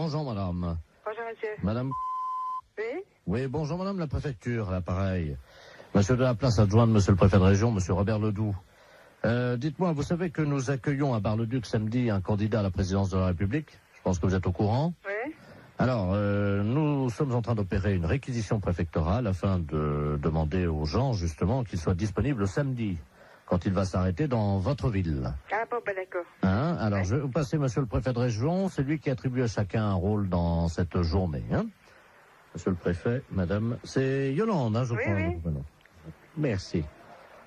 bonjour madame. Bonjour monsieur. Madame. Oui. Oui, bonjour madame la préfecture, l'appareil. Monsieur de la place adjoint de monsieur le préfet de région, monsieur Robert Ledoux. Dites-moi, vous savez que nous accueillons à Bar-le-Duc samedi un candidat à la présidence de la République? Je pense que vous êtes au courant. Oui. Alors, nous sommes en train d'opérer une réquisition préfectorale afin de demander aux gens, justement, qu'ils soient disponibles samedi, quand il va s'arrêter dans votre ville. Ah bon, ben d'accord. Hein? Alors, Oui. je vais vous passer monsieur le préfet de région, c'est lui qui attribue à chacun un rôle dans cette journée. Hein? Monsieur le préfet, madame, c'est Yolande, hein, je Oui, crois. oui. Voilà. Merci.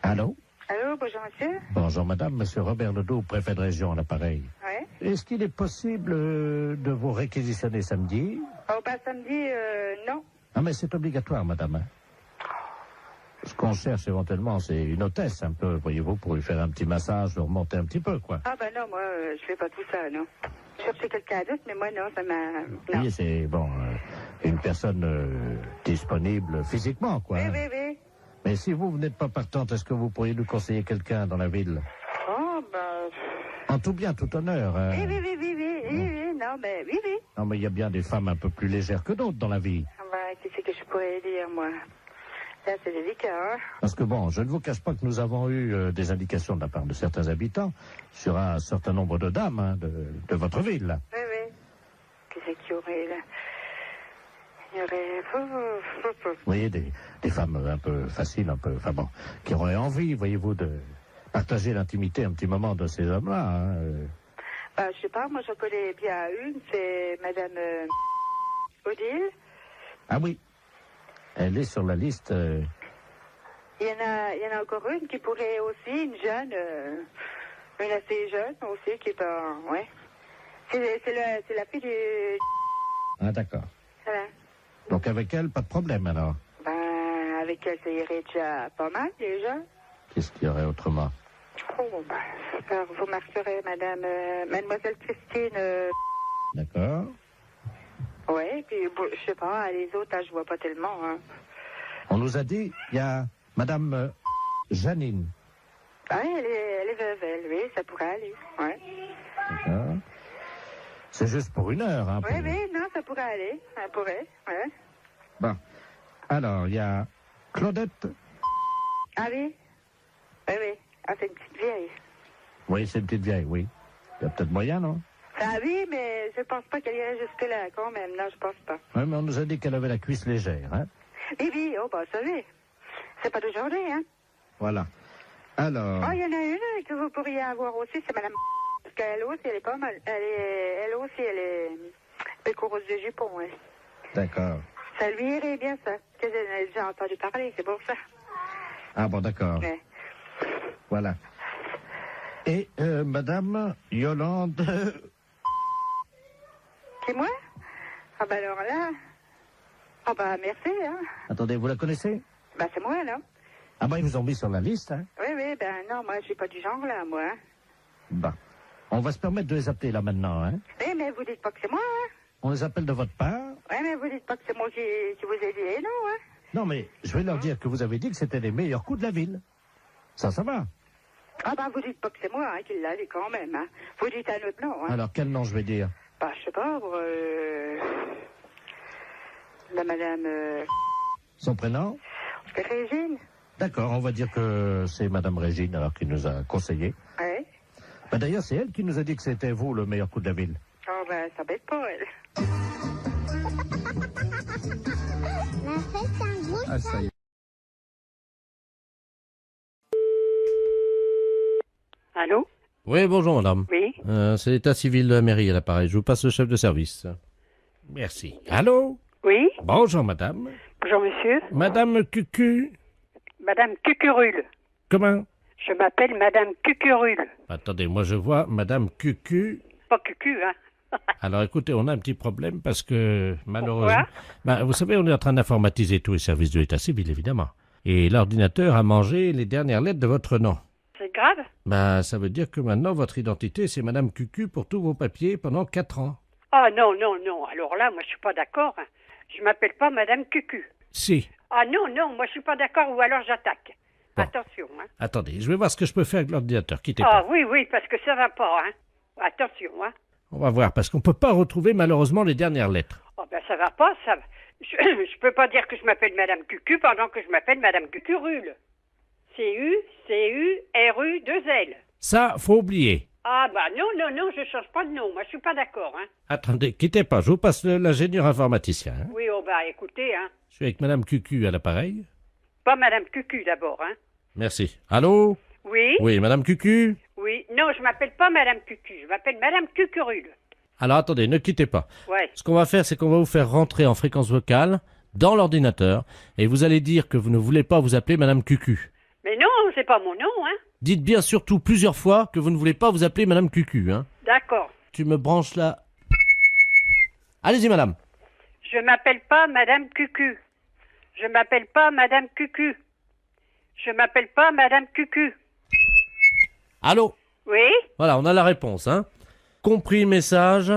Allô? Allô, bonjour monsieur. Bonjour madame, monsieur Robert Ledoux, préfet de région à l'appareil. Oui. Est-ce qu'il est possible de vous réquisitionner samedi? Oh, ben samedi, non. Ah mais c'est obligatoire madame. Hein. Ce qu'on cherche éventuellement, c'est une hôtesse un peu, voyez-vous, pour lui faire un petit massage, le remonter un petit peu, quoi. Ah ben non, moi, je fais pas tout ça, non. Je cherchais quelqu'un d'autre, mais moi, non, ça m'a... Non. Oui, c'est, bon, une personne disponible physiquement, quoi. Oui, Hein. oui, oui. Mais si vous n'êtes pas partante, est-ce que vous pourriez nous conseiller quelqu'un dans la ville? Oh, ben... En tout bien, tout honneur. Hein. Oui, oui, oui, oui, oui, oui, oui, non, mais oui, oui. Non, mais il y a bien des femmes un peu plus légères que d'autres dans la vie. Ah ben, qu'est-ce que je pourrais dire, moi? Là, c'est délicat, hein. Parce que bon, je ne vous cache pas que nous avons eu des indications de la part de certains habitants sur un certain nombre de dames hein, de votre ville. Là. Oui, oui. Qu'est-ce qu'il y aurait, là? Il y aurait... Vous voyez, des femmes un peu faciles, un peu, enfin bon, qui auraient envie, voyez-vous, de partager l'intimité un petit moment de ces hommes-là. Hein. Ben, je sais pas, moi, je connais bien une, c'est Madame Odile. Ah oui, elle est sur la liste. Il y en a encore une qui pourrait aussi, une jeune, une assez jeune aussi, qui est pas... Ouais. C'est la fille du... Ah d'accord. Voilà. Donc avec elle, pas de problème alors. Ben, avec elle, ça irait déjà pas mal, déjà. Qu'est-ce qu'il y aurait autrement? Oh, ben, alors, vous marquerez Madame... Mademoiselle Christine... D'accord. Ouais, puis, bon, je sais pas, les autres, là, je vois pas tellement, hein. On nous a dit, il y a Madame Janine. Ah, elle est veuve, elle, oui, ça pourrait aller, ouais. D'accord. C'est juste pour une heure. Hein, Oui, oui, non, ça pourrait aller, ça pourrait, ouais. Bon. Alors, il y a Claudette. Ah oui? Oui, oui. Ah, c'est une petite vieille. Oui, c'est une petite vieille, oui. Il y a peut-être moyen, non? Ah oui, mais je pense pas qu'elle irait jusque-là, quand même. Non, je pense pas. Oui, mais on nous a dit qu'elle avait la cuisse légère, hein? Oui, oui, oh, bah, ça oui. C'est pas d'aujourd'hui, hein. Voilà. Alors... Oh, il y en a une que vous pourriez avoir aussi, c'est Madame... Parce qu'elle aussi, elle est pas mal. Elle aussi, elle est pécoureuse de jupon, ouais. D'accord. Ça lui irait bien, ça. Parce qu'elle a déjà entendu parler, c'est pour ça. Ah bon, d'accord. Ouais. Voilà. Et Madame Yolande... C'est moi? Ah, bah, alors là... Ah, bah, merci, hein. Attendez, vous la connaissez? Bah, c'est moi, là. Ah bah, ils vous ont mis sur la liste, hein? Oui, oui, ben non, moi, je suis pas du genre, là, moi. Hein. Bah. On va se permettre de les appeler, là, maintenant, hein? Oui, mais vous dites pas que c'est moi, hein. On les appelle de votre part? Oui, mais vous dites pas que c'est moi qui vous ai dit, eh non, hein. Non, mais je vais leur dire que vous avez dit que c'était les meilleurs coups de la ville. Ça va. Ah, bah, vous dites pas que c'est moi, hein, qui l'a dit quand même, hein. Vous dites un autre nom, hein. Alors, quel nom je vais dire? Bah, je sais pas, la madame, Son prénom? Régine. D'accord, on va dire que c'est Madame Régine, alors, qui nous a conseillé. Ouais. Bah, d'ailleurs, c'est elle qui nous a dit que c'était vous, le meilleur coup de la ville. Oh, ben, ça bête pas, elle. Ah, ça y est. Allô? Oui, bonjour, madame. Oui? C'est l'état civil de la mairie à l'appareil. Je vous passe le chef de service. Merci. Allô? Oui? Bonjour, madame. Bonjour, monsieur. Madame Cucu. Madame Cucurule. Comment? Je m'appelle Madame Cucurule. Attendez, moi je vois Madame Cucu. Pas Cucu, hein. Alors écoutez, on a un petit problème parce que malheureusement... vous savez, on est en train d'informatiser tous les services de l'état civil, évidemment. Et l'ordinateur a mangé les dernières lettres de votre nom. C'est grave? Ça veut dire que maintenant, votre identité, c'est Madame Cucu pour tous vos papiers pendant 4 ans. Ah, non, non, non. Alors là, moi, je suis pas d'accord. Hein. Je m'appelle pas Madame Cucu. Si. Ah, non, non, moi, je suis pas d'accord ou alors j'attaque. Bon. Attention, hein. Attendez, je vais voir ce que je peux faire avec l'ordinateur. Quittez Ah, pas. oui, oui, parce que ça va pas, hein. Attention, hein. On va voir, parce qu'on ne peut pas retrouver malheureusement les dernières lettres. Oh ben ça va pas, ça. Je peux pas dire que je m'appelle Madame Cucu pendant que je m'appelle Madame Cucurule. C-U-C-U-R-U-2-L. Ça, faut oublier. Ah bah non, je change pas de nom. Moi, je suis pas d'accord, hein. Attendez, quittez pas, je vous passe l'ingénieur informaticien. Hein. Oui, oh bah écoutez, hein. Je suis avec Madame Cucu à l'appareil. Pas Madame Cucu d'abord, hein. Merci. Allô? Oui? Oui, Madame Cucu? Oui. Non, je m'appelle pas Madame Cucu, je m'appelle Madame Cucurule. Alors attendez, ne quittez pas. Ouais. Ce qu'on va faire, c'est qu'on va vous faire rentrer en fréquence vocale dans l'ordinateur et vous allez dire que vous ne voulez pas vous appeler Madame Cucu. Mais non, c'est pas mon nom, hein. Dites bien surtout plusieurs fois que vous ne voulez pas vous appeler Madame Cucu, hein. D'accord. Tu me branches là. Allez-y, madame. Je m'appelle pas Madame Cucu. Je m'appelle pas Madame Cucu. Je m'appelle pas Madame Cucu. Allô? Oui? Voilà, on a la réponse, hein. Compris le message.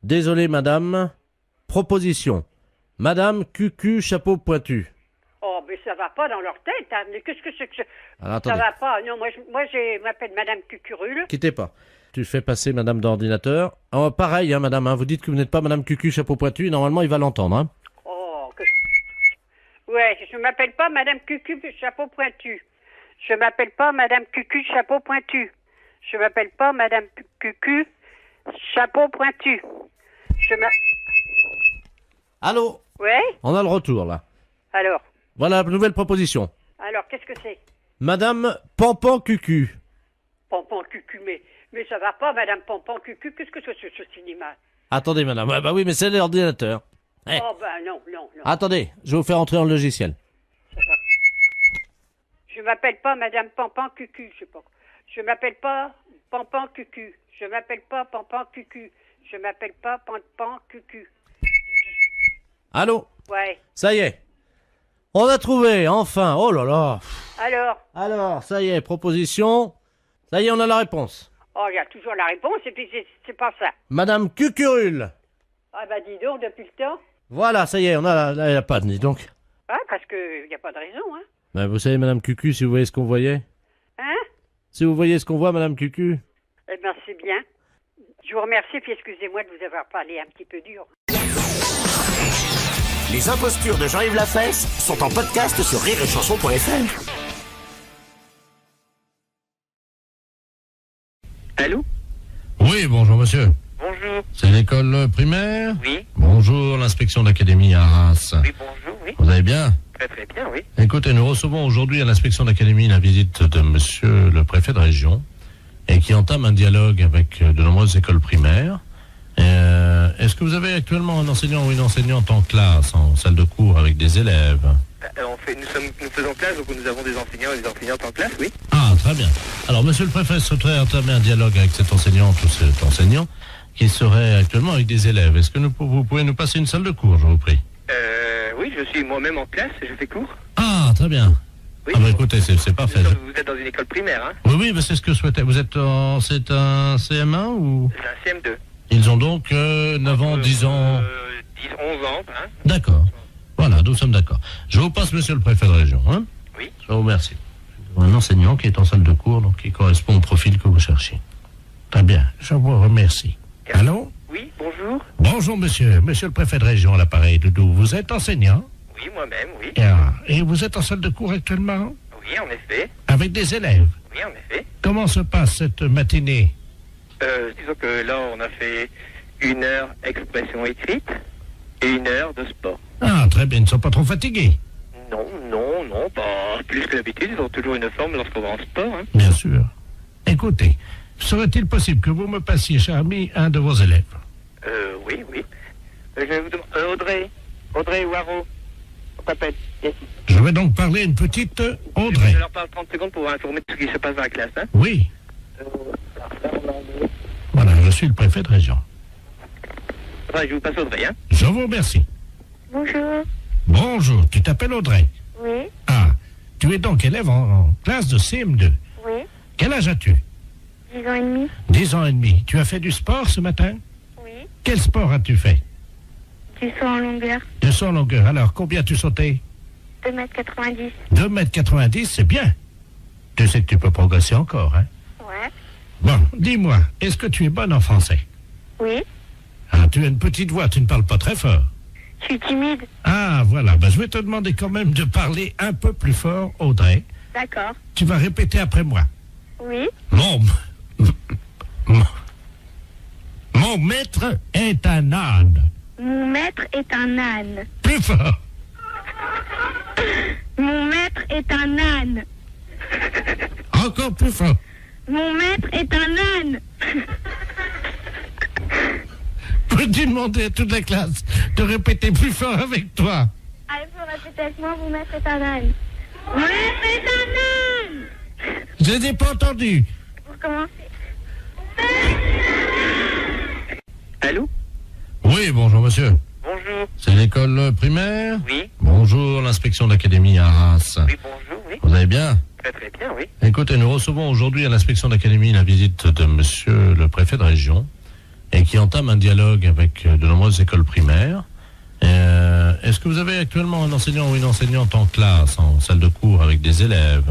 Désolé, madame. Proposition. Madame Cucu, chapeau pointu. Oh, mais ça va pas dans leur tête, hein. Mais qu'est-ce que c'est que ça? Alors, Ça attendez. va pas. Non, moi, je m'appelle Madame Cucurule. Quittez pas. Tu fais passer madame d'ordinateur. Oh, pareil, hein, madame, hein. Vous dites que vous n'êtes pas madame Cucu, chapeau pointu. Et normalement, il va l'entendre, hein. Oh, que... Ouais, je m'appelle pas Madame Cucu, chapeau pointu. Je m'appelle pas Madame Cucu, chapeau pointu. Je m'appelle pas Madame Cucu, chapeau pointu. Allô? Ouais? On a le retour, là. Alors, Voilà la nouvelle proposition. qu'est-ce que c'est? Madame Pampan Cucu. Pompon Cucu, mais ça va pas, Madame Pompon Cucu. Qu'est-ce que c'est ce cinéma? Attendez, madame. Ouais, bah oui, mais c'est l'ordinateur. Eh. Oh, ben non. Attendez, je vais vous faire entrer dans le logiciel. Ça va. Je m'appelle pas Madame Pompon Cucu, je sais pas. Je m'appelle pas Pompon Cucu. Je m'appelle pas Pompon Cucu. Je m'appelle pas Pompon Cucu. Allô? Ouais. Ça y est. On a trouvé, enfin. Oh là là. Alors, Ça y est, proposition. Ça y est, on a la réponse. oh, il y a toujours la réponse et puis c'est pas ça. Madame Cucurule. Ah bah dis donc, depuis le temps. Voilà, ça y est, on a la panne, dis donc. Ah, parce que y a pas de raison, hein. Ben, vous savez, Madame Cucu, si vous voyez ce qu'on voyait. Hein? Si vous voyez ce qu'on voit, Madame Cucu. Eh ben c'est bien. Je vous remercie, puis excusez-moi de vous avoir parlé un petit peu dur. Les impostures de Jean-Yves Lafesse sont en podcast sur rireetchanson.fr. Allô? Oui, bonjour monsieur. Bonjour. C'est l'école primaire? Oui. Bonjour, l'inspection d'académie à Arras. Oui, bonjour, oui. Vous allez bien? Très bien, oui. Écoutez, nous recevons aujourd'hui à l'inspection d'académie la visite de monsieur le préfet de région et qui entame un dialogue avec de nombreuses écoles primaires. Est-ce que vous avez actuellement un enseignant ou une enseignante en classe, en salle de cours avec des élèves? Nous faisons classe, donc nous avons des enseignants et des enseignantes en classe, oui. Ah, très bien. Alors, monsieur le préfet souhaiterait entamer un dialogue avec cette enseignante ou cet enseignant qui serait actuellement avec des élèves. Est-ce que vous pouvez nous passer une salle de cours, je vous prie? Oui, je suis moi-même en classe, je fais cours. Ah, très bien. Oui. Ah bah écoutez, c'est parfait. Vous êtes dans une école primaire, hein? Oui, mais c'est ce que je souhaitais. Vous êtes c'est un CM1 ou? C'est un CM2. Ils ont donc 9 ans, 10 ans. 10, 11 ans, hein? D'accord. Voilà, nous sommes d'accord. Je vous passe monsieur le préfet de région, hein? Oui. Je vous remercie. Un enseignant qui est en salle de cours, donc qui correspond au profil que vous cherchez. Très bien, je vous remercie. Allô? Oui, bonjour. Bonjour monsieur le préfet de région à l'appareil, Doudou. Vous êtes enseignant? Oui, moi-même, oui. Et vous êtes en salle de cours actuellement? Oui, en effet. Avec des élèves? Oui, en effet. Comment se passe cette matinée? Disons que là, on a fait 1 heure expression écrite et 1 heure de sport. Ah, très bien, ils ne sont pas trop fatigués? Non, pas plus que d'habitude. Ils ont toujours une forme lorsqu'on va en sport, hein. Bien sûr. Écoutez, serait-il possible que vous me passiez, cher ami, un de vos élèves? Oui. Je vais vous demander... Audrey Waro, on t'appelle. Yes. Je vais donc parler à une petite Audrey. Je leur parle 30 secondes pour vous informer de ce qui se passe dans la classe, hein. Oui. Voilà, je suis le préfet de région. Enfin, je vous passe Audrey, hein. Je vous remercie. Bonjour. Bonjour, tu t'appelles Audrey? Oui. Ah, tu es donc élève en classe de CM2. Oui. Quel âge as-tu? 10 ans et demi. 10 ans et demi. Tu as fait du sport ce matin? Oui. Quel sport as-tu fait? Du saut en longueur. Du saut en longueur. Alors, combien as-tu sauté? 2,90 m. 2,90 m, c'est bien. Tu sais que tu peux progresser encore, hein? Ouais. Bon, dis-moi, est-ce que tu es bonne en français? Oui. Ah, tu as une petite voix, tu ne parles pas très fort. Je suis timide. Ah, voilà. Ben, je vais te demander quand même de parler un peu plus fort, Audrey. D'accord. Tu vas répéter après moi. Oui. Mon maître est un âne. Mon maître est un âne. Plus fort. Mon maître est un âne. Encore plus fort. Mon maître est un âne. Peux-tu demander à toute la classe de répéter plus fort avec toi? Allez, vous répétez avec moi, mon maître est un âne. Mon maître est un âne. Je n'ai pas entendu. Pour commencer. Allô? Oui, bonjour monsieur. Bonjour. C'est l'école primaire? Oui. Bonjour, l'inspection d'académie à Arras. Oui, bonjour, oui. Vous allez bien? Très très bien, oui. Écoutez, nous recevons aujourd'hui à l'inspection d'académie la visite de monsieur le préfet de région et qui entame un dialogue avec de nombreuses écoles primaires. Est-ce que vous avez actuellement un enseignant ou une enseignante en classe, en salle de cours avec des élèves?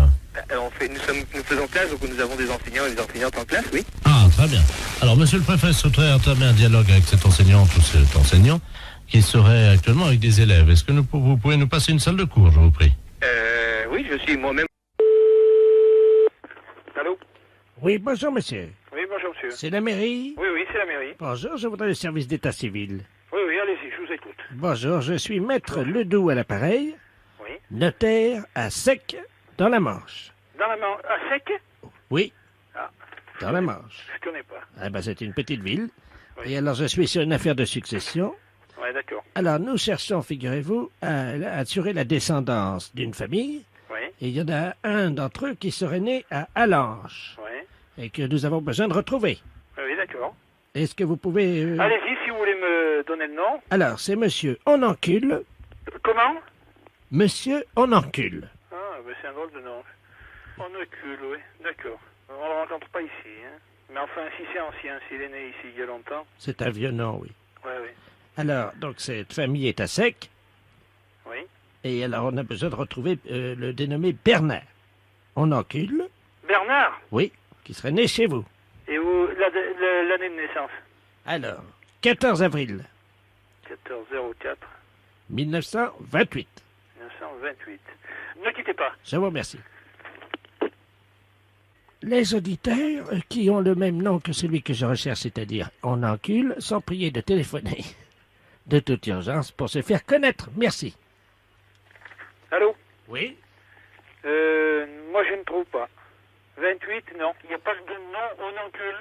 Nous faisons classe, donc nous avons des enseignants et des enseignantes en classe, oui. Ah, très bien. Alors, monsieur le préfet souhaiterait entamer un dialogue avec cette enseignante ou cet enseignant qui serait actuellement avec des élèves. Est-ce que vous pouvez nous passer une salle de cours, je vous prie? Oui, je suis moi-même. Allô? Oui, bonjour monsieur. Oui, bonjour monsieur. C'est la mairie? Oui, oui, c'est la mairie. Bonjour, je voudrais le service d'état civil. Oui, oui, allez-y, je vous écoute. Bonjour, je suis maître Ledoux à l'appareil, Oui. notaire à Sec, dans la Manche. Dans la main, à sec? Oui, Ah, dans la Manche. je connais pas. Ah ben, c'est une petite ville. Oui. Et alors, je suis sur une affaire de succession. Ouais, d'accord. Alors, nous cherchons, figurez-vous, à assurer la descendance d'une famille. Oui, Et il y en a un d'entre eux qui serait né à Allanche oui. et que nous avons besoin de retrouver. Oui, d'accord. Est-ce que vous pouvez... Allez-y, si vous voulez me donner le nom. Alors, c'est monsieur Onencule. Comment? Monsieur Onencule. Ah, ben c'est un drôle de nom. Onencule, oui, d'accord. On ne le rencontre pas ici, hein. Mais enfin, si c'est ancien, s'il est né ici il y a longtemps. C'est un vieux nom, oui. Oui, oui. Alors, donc, cette famille est à Sec. Oui. Et alors, on a besoin de retrouver le dénommé Bernard. Onencule, Bernard? oui, qui serait né chez vous. Et où l'année de naissance? Alors, 14 avril 1404 1928. 1928. Ne quittez pas. Je vous remercie. Les auditeurs qui ont le même nom que celui que je recherche, c'est-à-dire Onencule, sont priés de téléphoner de toute urgence pour se faire connaître. Merci. Allô? Oui? Moi je ne trouve pas. 28, non. Il n'y a pas de nom Onencule.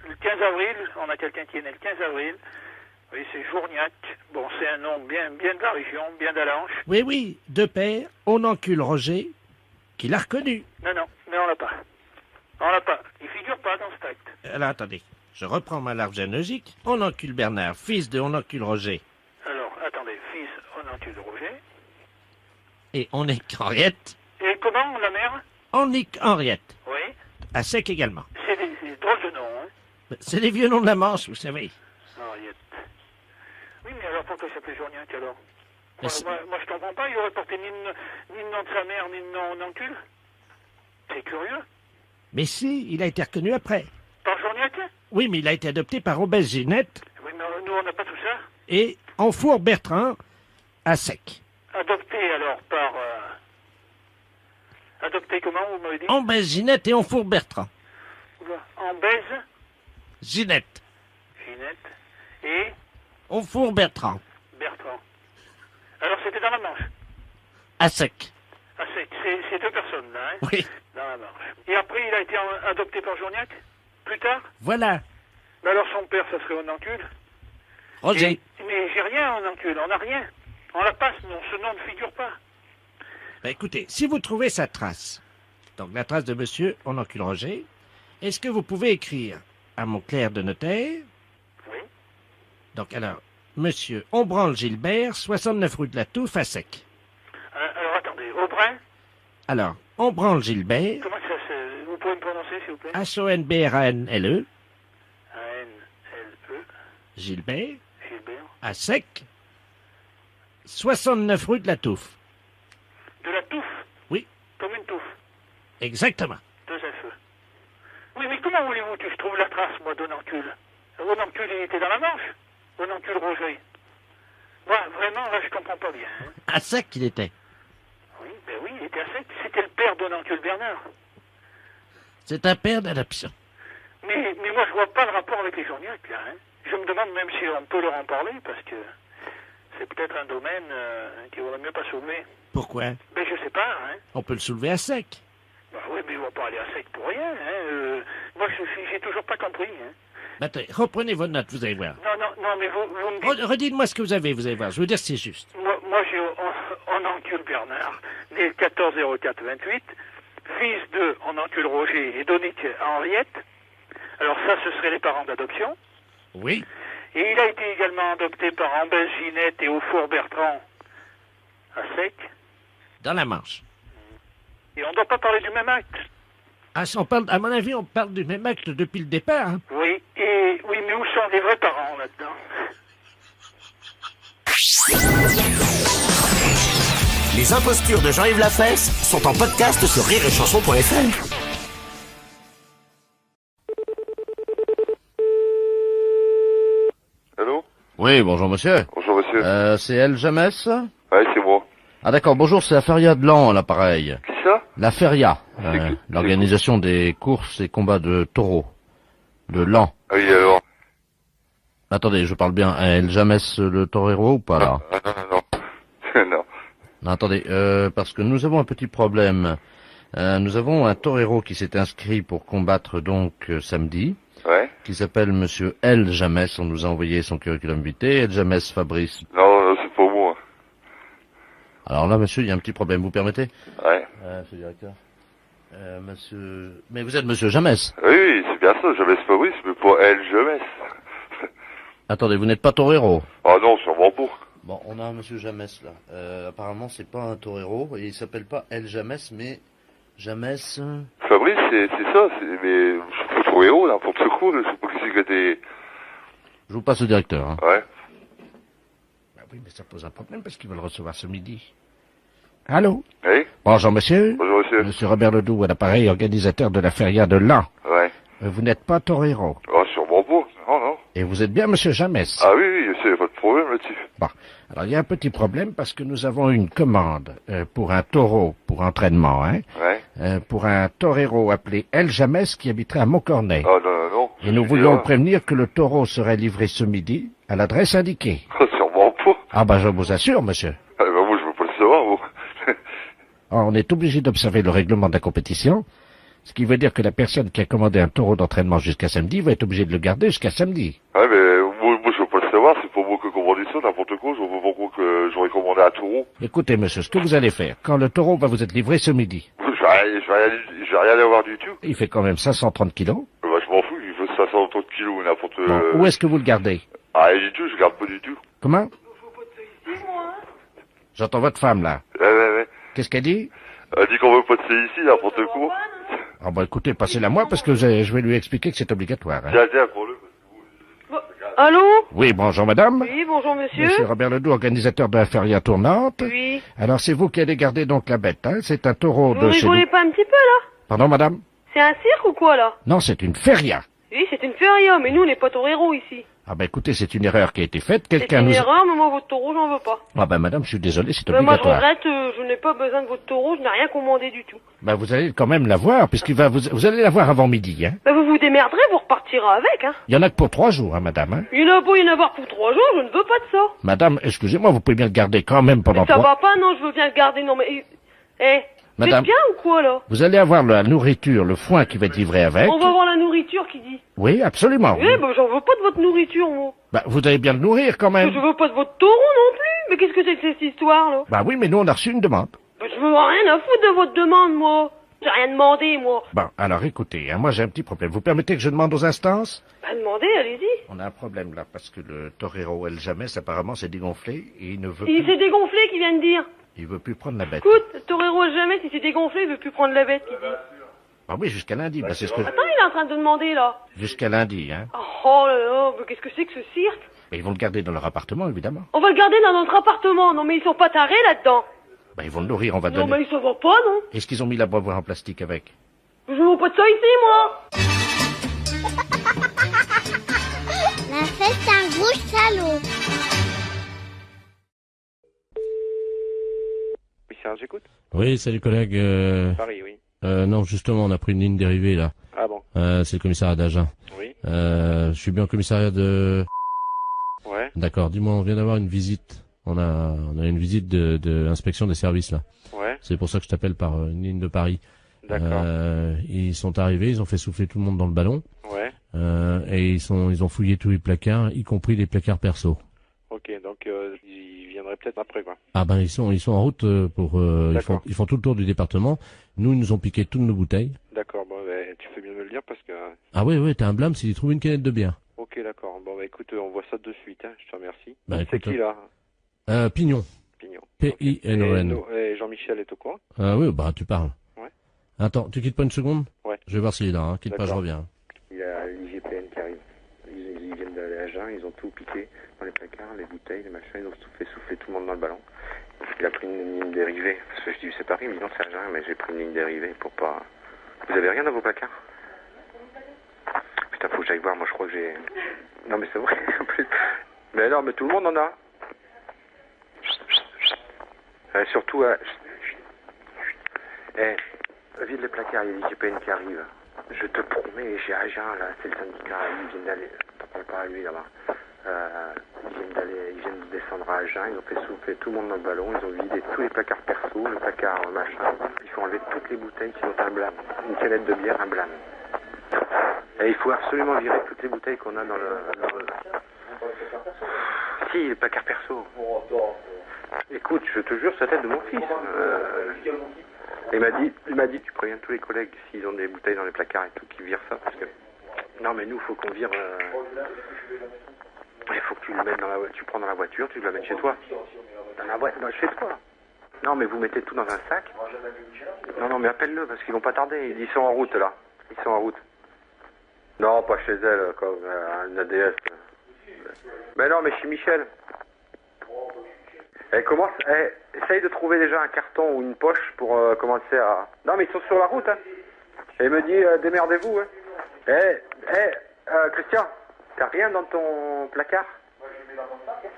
Le 15 avril, on a quelqu'un qui est né le 15 avril. Oui, c'est Journiac. Bon, c'est un nom bien de la région, bien d'Allanche. Oui, oui, deux pères, Onencule Roger, qui l'a reconnu. Non, non, mais on l'a pas. On l'a pas. Il figure pas dans cet acte. Alors, attendez, je reprends ma larve généalogique. Onencule Bernard, fils de Onencule Roger. Alors, attendez, fils Onencule Roger. Et Onnic Henriette. Et comment, la mère? Onnic Henriette. Oui. À Sec également. C'est des drôles de noms, hein. C'est les vieux noms de la Manche, vous savez. Henriette. Oui, mais alors pourquoi il s'appelait Journiac alors? Mais c'est- Moi, je comprends pas, il aurait porté ni le nom de sa mère, ni le nom Onencule. C'est curieux. Mais si, il a été reconnu après. Par Journiac? Oui, mais il a été adopté par Aubès Ginette Oui, mais nous, on n'a pas tout ça. et Enfour Bertrand à Sec. Adopté alors par... Adopté comment, vous m'avez dit? Aubès Ginette et Enfour Bertrand. En baise, Ginette. Ginette et Enfour Bertrand. Bertrand. Alors c'était dans la Manche. À Sec. Ah, c'est deux personnes là, hein? Oui. Dans la Manche. Et après, il a été adopté par Journiac? Plus tard? Voilà. Mais alors son père, ça serait Onencule? Roger. Mais j'ai rien, Onencule, on n'a rien. On la passe, non, ce nom ne figure pas. Ben, écoutez, si vous trouvez sa trace, donc la trace de monsieur Onencule Roger, est-ce que vous pouvez écrire à mon clerc de notaire? Oui. Donc alors, monsieur Ombranle Gilbert, 69 rue de la Touffe à Sec. Alors attendez, Aubrin? Alors, Ombranle Gilbert, Comment ça se... Vous pouvez me prononcer, s'il vous plaît? H-O-N-B-R-A-N-L-E, A-N-L-E, Gilbert, Gilbert. à Sec, 69 rue de la Touffe. De la touffe? Oui. Comme une touffe. Exactement. Deux F-E. Oui, mais comment voulez-vous que je trouve la trace, moi, d'Onencule? Ononcule, il était dans la Manche. Ononcule Roger. Moi, vraiment, là, je comprends pas bien. Hein. À sec qu'il était. Oui, ben oui, il était à sec. C'était le père d'Ononcule Bernard. C'est un père d'adoption. Mais moi, je vois pas le rapport avec les Journiacs, là. Hein. Je me demande même si on peut leur en parler, parce que c'est peut-être un domaine qu'il vaudrait mieux pas soulever. Pourquoi? Ben, je sais pas, hein. On peut le soulever à sec. Bah oui, mais on va pas aller à sec pour rien, hein. Moi, j'ai toujours pas compris, hein. Attendez, reprenez vos notes, vous allez voir. Non, mais vous me dites... Redites-moi ce que vous avez voir. Je veux dire si c'est juste. Moi j'ai Ononcule Bernard, né le 14-04-28, fils de Ononcule Roger et d'Onique Henriette. Alors ça, ce seraient les parents d'adoption. Oui. Et il a été également adopté par Ambel Ginette et Aufour Bertrand à Sec. Dans la Manche. Et on ne doit pas parler du même acte. Ah, si on parle, à mon avis, on parle du même acte depuis le départ. Hein. Oui, mais où sont les vrais parents là-dedans? Les impostures de Jean-Yves Lafesse sont en podcast sur rireetchanson.fr. Allô? Oui, bonjour monsieur. Bonjour monsieur. C'est El Jamès? Ouais, c'est moi. Ah d'accord, bonjour, c'est la Feria de Lan, à l'appareil. Qui ça? La Feria, C'est l'organisation des courses et combats de taureaux. De Lan. Ah oui, alors. Attendez, je parle bien à El Jamès le torero ou pas là? Non. Non. Non, attendez, parce que nous avons un petit problème. Nous avons un torero qui s'est inscrit pour combattre donc samedi. Ouais. Qui s'appelle monsieur El Jamès. On nous a envoyé son curriculum vitae. El Jamès Fabrice. Non, c'est pas moi. Alors là, monsieur, il y a un petit problème. Vous permettez? Ouais. Monsieur le directeur. Monsieur... Mais vous êtes monsieur Jamès? Oui, c'est bien ça, Jamès Fabrice, mais pas El Jamès. Attendez, vous n'êtes pas torero? Ah non, sûrement pas. Bon, on a un monsieur Jamès là. Apparemment, c'est pas un torero. Et il s'appelle pas El Jamès, mais Jamès... Fabrice, c'est ça, mais je suis pas trop héros, n'importe quoi, je sais pas qui c'est que t'es... Je vous passe au directeur. Hein. Ouais. Bah oui, mais ça pose un problème parce qu'ils veulent recevoir ce midi. Allô? Oui? Bonjour monsieur. Bonjour monsieur. Monsieur Robert Ledoux, à l'appareil, organisateur de la Feria de Lan. Ouais. Vous n'êtes pas torero. Ah, sûrement pas. Non. Et vous êtes bien monsieur Jamès. Ah oui, c'est pas de problème là-dessus. Bon, alors il y a un petit problème parce que nous avons une commande pour un taureau pour entraînement, hein, pour un torero appelé El Jamès qui habiterait à Montcornet. Ah non. Et nous voulions le prévenir que le taureau serait livré ce midi à l'adresse indiquée. Ah, sûrement pas. Ah ben je vous assure, monsieur. Ah ben moi je veux pas le savoir, moi. On est obligé d'observer le règlement de la compétition, ce qui veut dire que la personne qui a commandé un taureau d'entraînement jusqu'à samedi va être obligée de le garder jusqu'à samedi. Ouais, mais moi je veux pas le savoir, c'est pas moi qui ai commandé ça, n'importe quoi, je vois pas pourquoi que j'aurais commandé un taureau. Écoutez, monsieur, ce que vous allez faire, quand le taureau va vous être livré ce midi... Je vais rien avoir du tout. Il fait quand même 530 kilos. Bah, je m'en fous, il fait 530 kilos, n'importe... Bon, où est-ce que vous le gardez? Ah, du tout, je garde pas du tout. Comment? J'entends votre femme, là. Ouais. Qu'est-ce qu'elle dit? Elle dit qu'on veut pas de c'est ici, n'importe quoi. Ah bah écoutez, passez-la moi parce que je vais lui expliquer que c'est obligatoire. Hein. Tiens, prends-le. Allô? Oui, bonjour madame. Oui, bonjour monsieur. Monsieur Robert Ledoux, organisateur de la feria tournante. Oui. Alors c'est vous qui allez garder donc la bête, hein? C'est un taureau Vous de chez rigolez nous. pas un petit peu là? Pardon madame? C'est un cirque ou quoi là? Non, c'est une feria. Oui, c'est une feria, mais nous on n'est pas toreros ici. Ah bah écoutez, c'est une erreur qui a été faite. C'est Quelqu'un une nous... erreur, mais moi votre taureau j'en veux pas. Ah bah madame, je suis désolé, c'est Moi je obligatoire. regrette, je n'ai pas besoin de votre taureau, je n'ai rien commandé du tout. Bah vous allez quand même l'avoir, puisqu'il va vous allez l'avoir avant midi, hein? Bah vous vous démerderez, vous repartirez avec, hein. Il y en a que pour 3 jours, hein madame, hein? Il y en a beau y en avoir pour 3 jours, je ne veux pas de ça. Madame, excusez-moi, vous pouvez bien le garder quand même pendant Ça 3... va pas, non, je veux bien le garder, non mais... vous êtes Madame. bien ou quoi là? Vous allez avoir la nourriture, le foin qui va être livré avec. On va voir la nourriture qui dit. Oui, absolument. Oui, bah j'en veux pas de votre nourriture, moi. Bah, vous allez bien le nourrir quand même. Je veux pas de votre taureau non plus. Mais qu'est-ce que c'est que cette histoire là? Bah oui, mais nous on a reçu une demande. Bah, je veux rien à foutre de votre demande, moi. J'ai rien demandé, moi. Bon, alors écoutez, hein, moi j'ai un petit problème. Vous permettez que je demande aux instances? Bah demandez, allez-y. On a un problème là, parce que le torero El Jamès apparemment s'est dégonflé et il ne veut Il plus... s'est dégonflé, qui vient de dire. Il veut plus prendre la bête. Écoute, le torero jamais, s'il s'est dégonflé, il veut plus prendre la bête, qui dit. Ah oui, jusqu'à lundi, bah c'est ce que... Attends, il est en train de demander, là. Jusqu'à lundi, hein. Oh là là, mais qu'est-ce que c'est que ce cirque? Mais ils vont le garder dans leur appartement, évidemment. On va le garder dans notre appartement. Non, mais ils sont pas tarés là-dedans. Bah ils vont le nourrir, on va Non, donner... mais ça va pas, non? Est-ce qu'ils ont mis la boîte en plastique avec? Je veux pas de ça ici, moi. salaud. Oui, Serge, j'écoute. Oui, salut collègue. Paris, oui. Non, justement, on a pris une ligne dérivée là. Ah bon. C'est le commissariat d'Agen. Oui. Je suis bien au commissariat de... Ouais. D'accord, dis-moi, on vient d'avoir une visite. On a une visite de inspection des services là. Ouais. C'est pour ça que je t'appelle par une ligne de Paris. D'accord. Ils sont arrivés, ils ont fait souffler tout le monde dans le ballon. Ouais. Et ils ont fouillé tous les placards, y compris les placards perso. Ok, donc ils viendraient peut-être après, quoi. Ah ben ils sont en route pour ils font tout le tour du département. Nous ils nous ont piqué toutes nos bouteilles. D'accord, bon, ben, tu fais bien de me le dire parce que... Ah oui, t'as un blâme s'ils trouvent une canette de bière. Ok, d'accord. Bon, bah écoute, on voit ça de suite, hein. Je te remercie. Bah, C'est écoute, qui, là? Pignon. Pignon. P-I-N-O-N. Et Jean-Michel est au courant? Oui, bah tu parles. Ouais. Attends, tu quittes pas une seconde? Ouais. Je vais voir s'il est là, hein. Quitte pas, je reviens. Il y a l'IGPN qui arrive. Ils viennent d'aller à Agen, ils ont tout piqué dans les placards, les bouteilles, les machins, ils ont tout fait souffler tout le monde dans le ballon. Il a pris une ligne dérivée. Parce que je dis c'est Paris, mais non c'est Agen, mais j'ai pris une ligne dérivée pour pas... Vous avez rien dans vos placards? Putain, faut que j'aille voir, moi je crois que j'ai... Non mais c'est vrai, en plus. Mais non, mais tout le monde en a. Surtout... vide les placards, il y a l'IGPN qui arrive. Je te promets, j'ai Agen, là, c'est le syndicat, ils viennent d'aller... T'en parles pas à lui, là-bas. Ils viennent de descendre à Agen, ils ont fait souffler tout le monde dans le ballon, ils ont vidé tous les placards perso, le placard machin. Il faut enlever toutes les bouteilles qui ont un blâme. Une canette de bière, un blâme. Et il faut absolument virer toutes les bouteilles qu'on a dans le... Si, les placards perso. Écoute, je te jure, c'est la tête de mon fils. Il m'a dit, tu préviens tous les collègues s'ils ont des bouteilles dans les placards et tout, qu'ils virent ça, parce que... Non, mais nous, faut qu'on vire... Il faut que tu le mettes dans la voiture, tu prends dans la voiture, tu le mets chez toi. Dans la voiture, chez toi. Non, mais vous mettez tout dans un sac. Non, mais appelle-le, parce qu'ils vont pas tarder. Ils sont en route, là. Ils sont en route. Non, pas chez elle, comme un ADS. Mais non, mais chez Michel. Essaye de trouver déjà un carton ou une poche pour commencer à... Non, mais ils sont sur la route, hein. Et il me dit, démerdez-vous, hein. Christian, t'as rien dans ton placard? Moi, je mets dans mon sac, hein.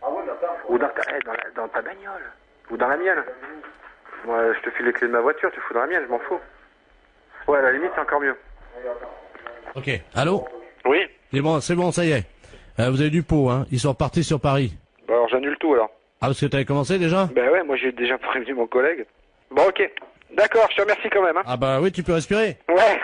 Ah ouais, ou dans ta bagnole. Ou dans la mienne. Moi, je te file les clés de ma voiture, tu fous dans la mienne, je m'en fous. Ouais, à la limite, c'est encore mieux. Ok, allô? Oui. C'est bon, ça y est. Vous avez du pot, hein. Ils sont repartis sur Paris. Bon, alors j'annule tout, alors. Ah, parce que t'avais commencé déjà? Ben ouais, moi j'ai déjà prévenu mon collègue. Bon, ok. D'accord, je te remercie quand même, hein. Ah bah oui, tu peux respirer. Ouais.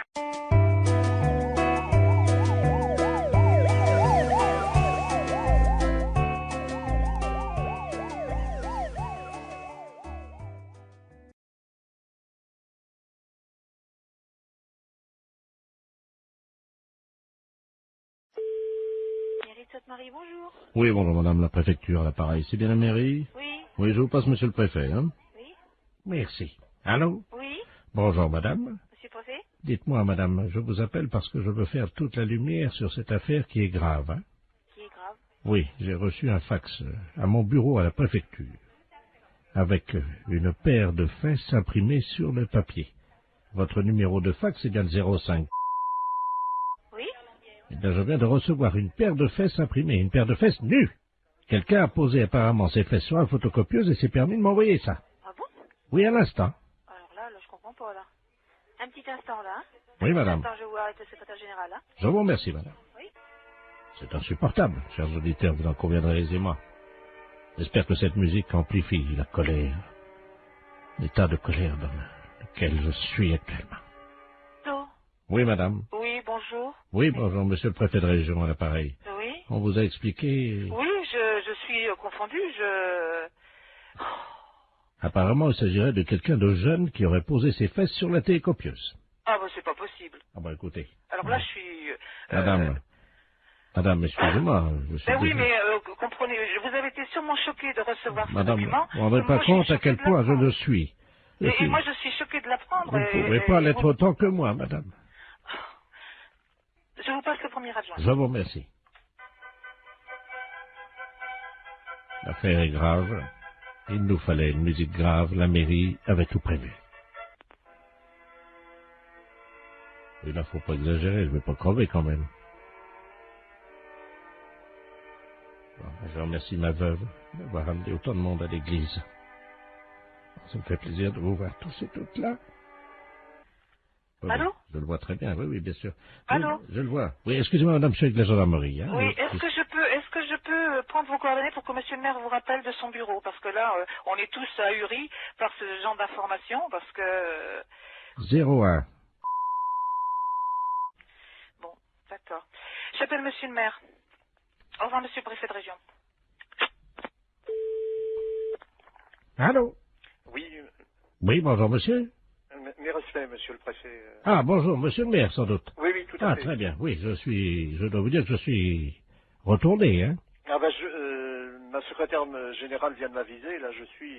Marie, bonjour. Oui, bonjour madame la préfecture, à l'appareil. C'est bien la mairie? Oui. Oui, je vous passe monsieur le préfet, hein? Oui. Merci. Allô? Oui. Bonjour madame. Monsieur le préfet? Dites-moi madame, je vous appelle parce que je veux faire toute la lumière sur cette affaire qui est grave, hein? Qui est grave? Oui, j'ai reçu un fax à mon bureau à la préfecture, avec une paire de fesses imprimées sur le papier. Votre numéro de fax est bien le 05. Oui. Eh bien, je viens de recevoir une paire de fesses imprimées, une paire de fesses nues. Quelqu'un a posé apparemment ses fesses sur la photocopieuse et s'est permis de m'envoyer ça. Ah bon? Oui, à l'instant. Alors là, je comprends pas, là. Un petit instant, là. Hein? Oui, madame. Un petit instant, je vais voir avec le secrétaire général, là. Je vous remercie, madame. Oui. C'est insupportable, chers auditeurs, vous en conviendrez aisément. J'espère que cette musique amplifie la colère, l'état de colère dans lequel je suis actuellement. Allô? Oui, madame. Oui, bonjour. Oui, bonjour, monsieur le préfet de région à l'appareil. Oui. On vous a expliqué... Oui, je suis confondue, Apparemment, il s'agirait de quelqu'un de jeune qui aurait posé ses fesses sur la télécopieuse. Ah bah c'est pas possible. Ah bah écoutez... Alors là, je suis... Madame, excusez-moi, je suis... Ben oui, mais comprenez, vous avez été sûrement choqué de recevoir ce Madame, document. vous ne rendez pas compte à quel point je le suis. Et moi, je suis choquée de l'apprendre. Vous ne pouvez pas l'être autant que moi, madame. Je vous passe le premier adjoint. Je vous remercie. L'affaire est grave. Il nous fallait une musique grave. La mairie avait tout prévu. Et là, faut pas exagérer. Je vais pas crever quand même. Je remercie ma veuve d'avoir amené autant de monde à l'église. Ça me fait plaisir de vous voir tous et toutes là. Oui, Allô? Je le vois très bien, oui, bien sûr. Allô? Je le vois. Oui, excusez-moi, madame, je suis avec la gendarmerie. Hein. Oui, est-ce que je peux prendre vos coordonnées pour que monsieur le maire vous rappelle de son bureau? Parce que là, on est tous ahuris par ce genre d'informations, parce que... 01. Bon, d'accord. J'appelle monsieur le maire. Au revoir, monsieur le préfet de région. Allô? Oui, Oui, bonjour, monsieur. mes respects, monsieur le préfet. Ah, bonjour, monsieur le maire, sans doute. Oui, tout à fait. Ah, très bien, oui, je dois vous dire que je suis retourné, hein. Ah ben, ma secrétaire générale vient de m'aviser, là, je suis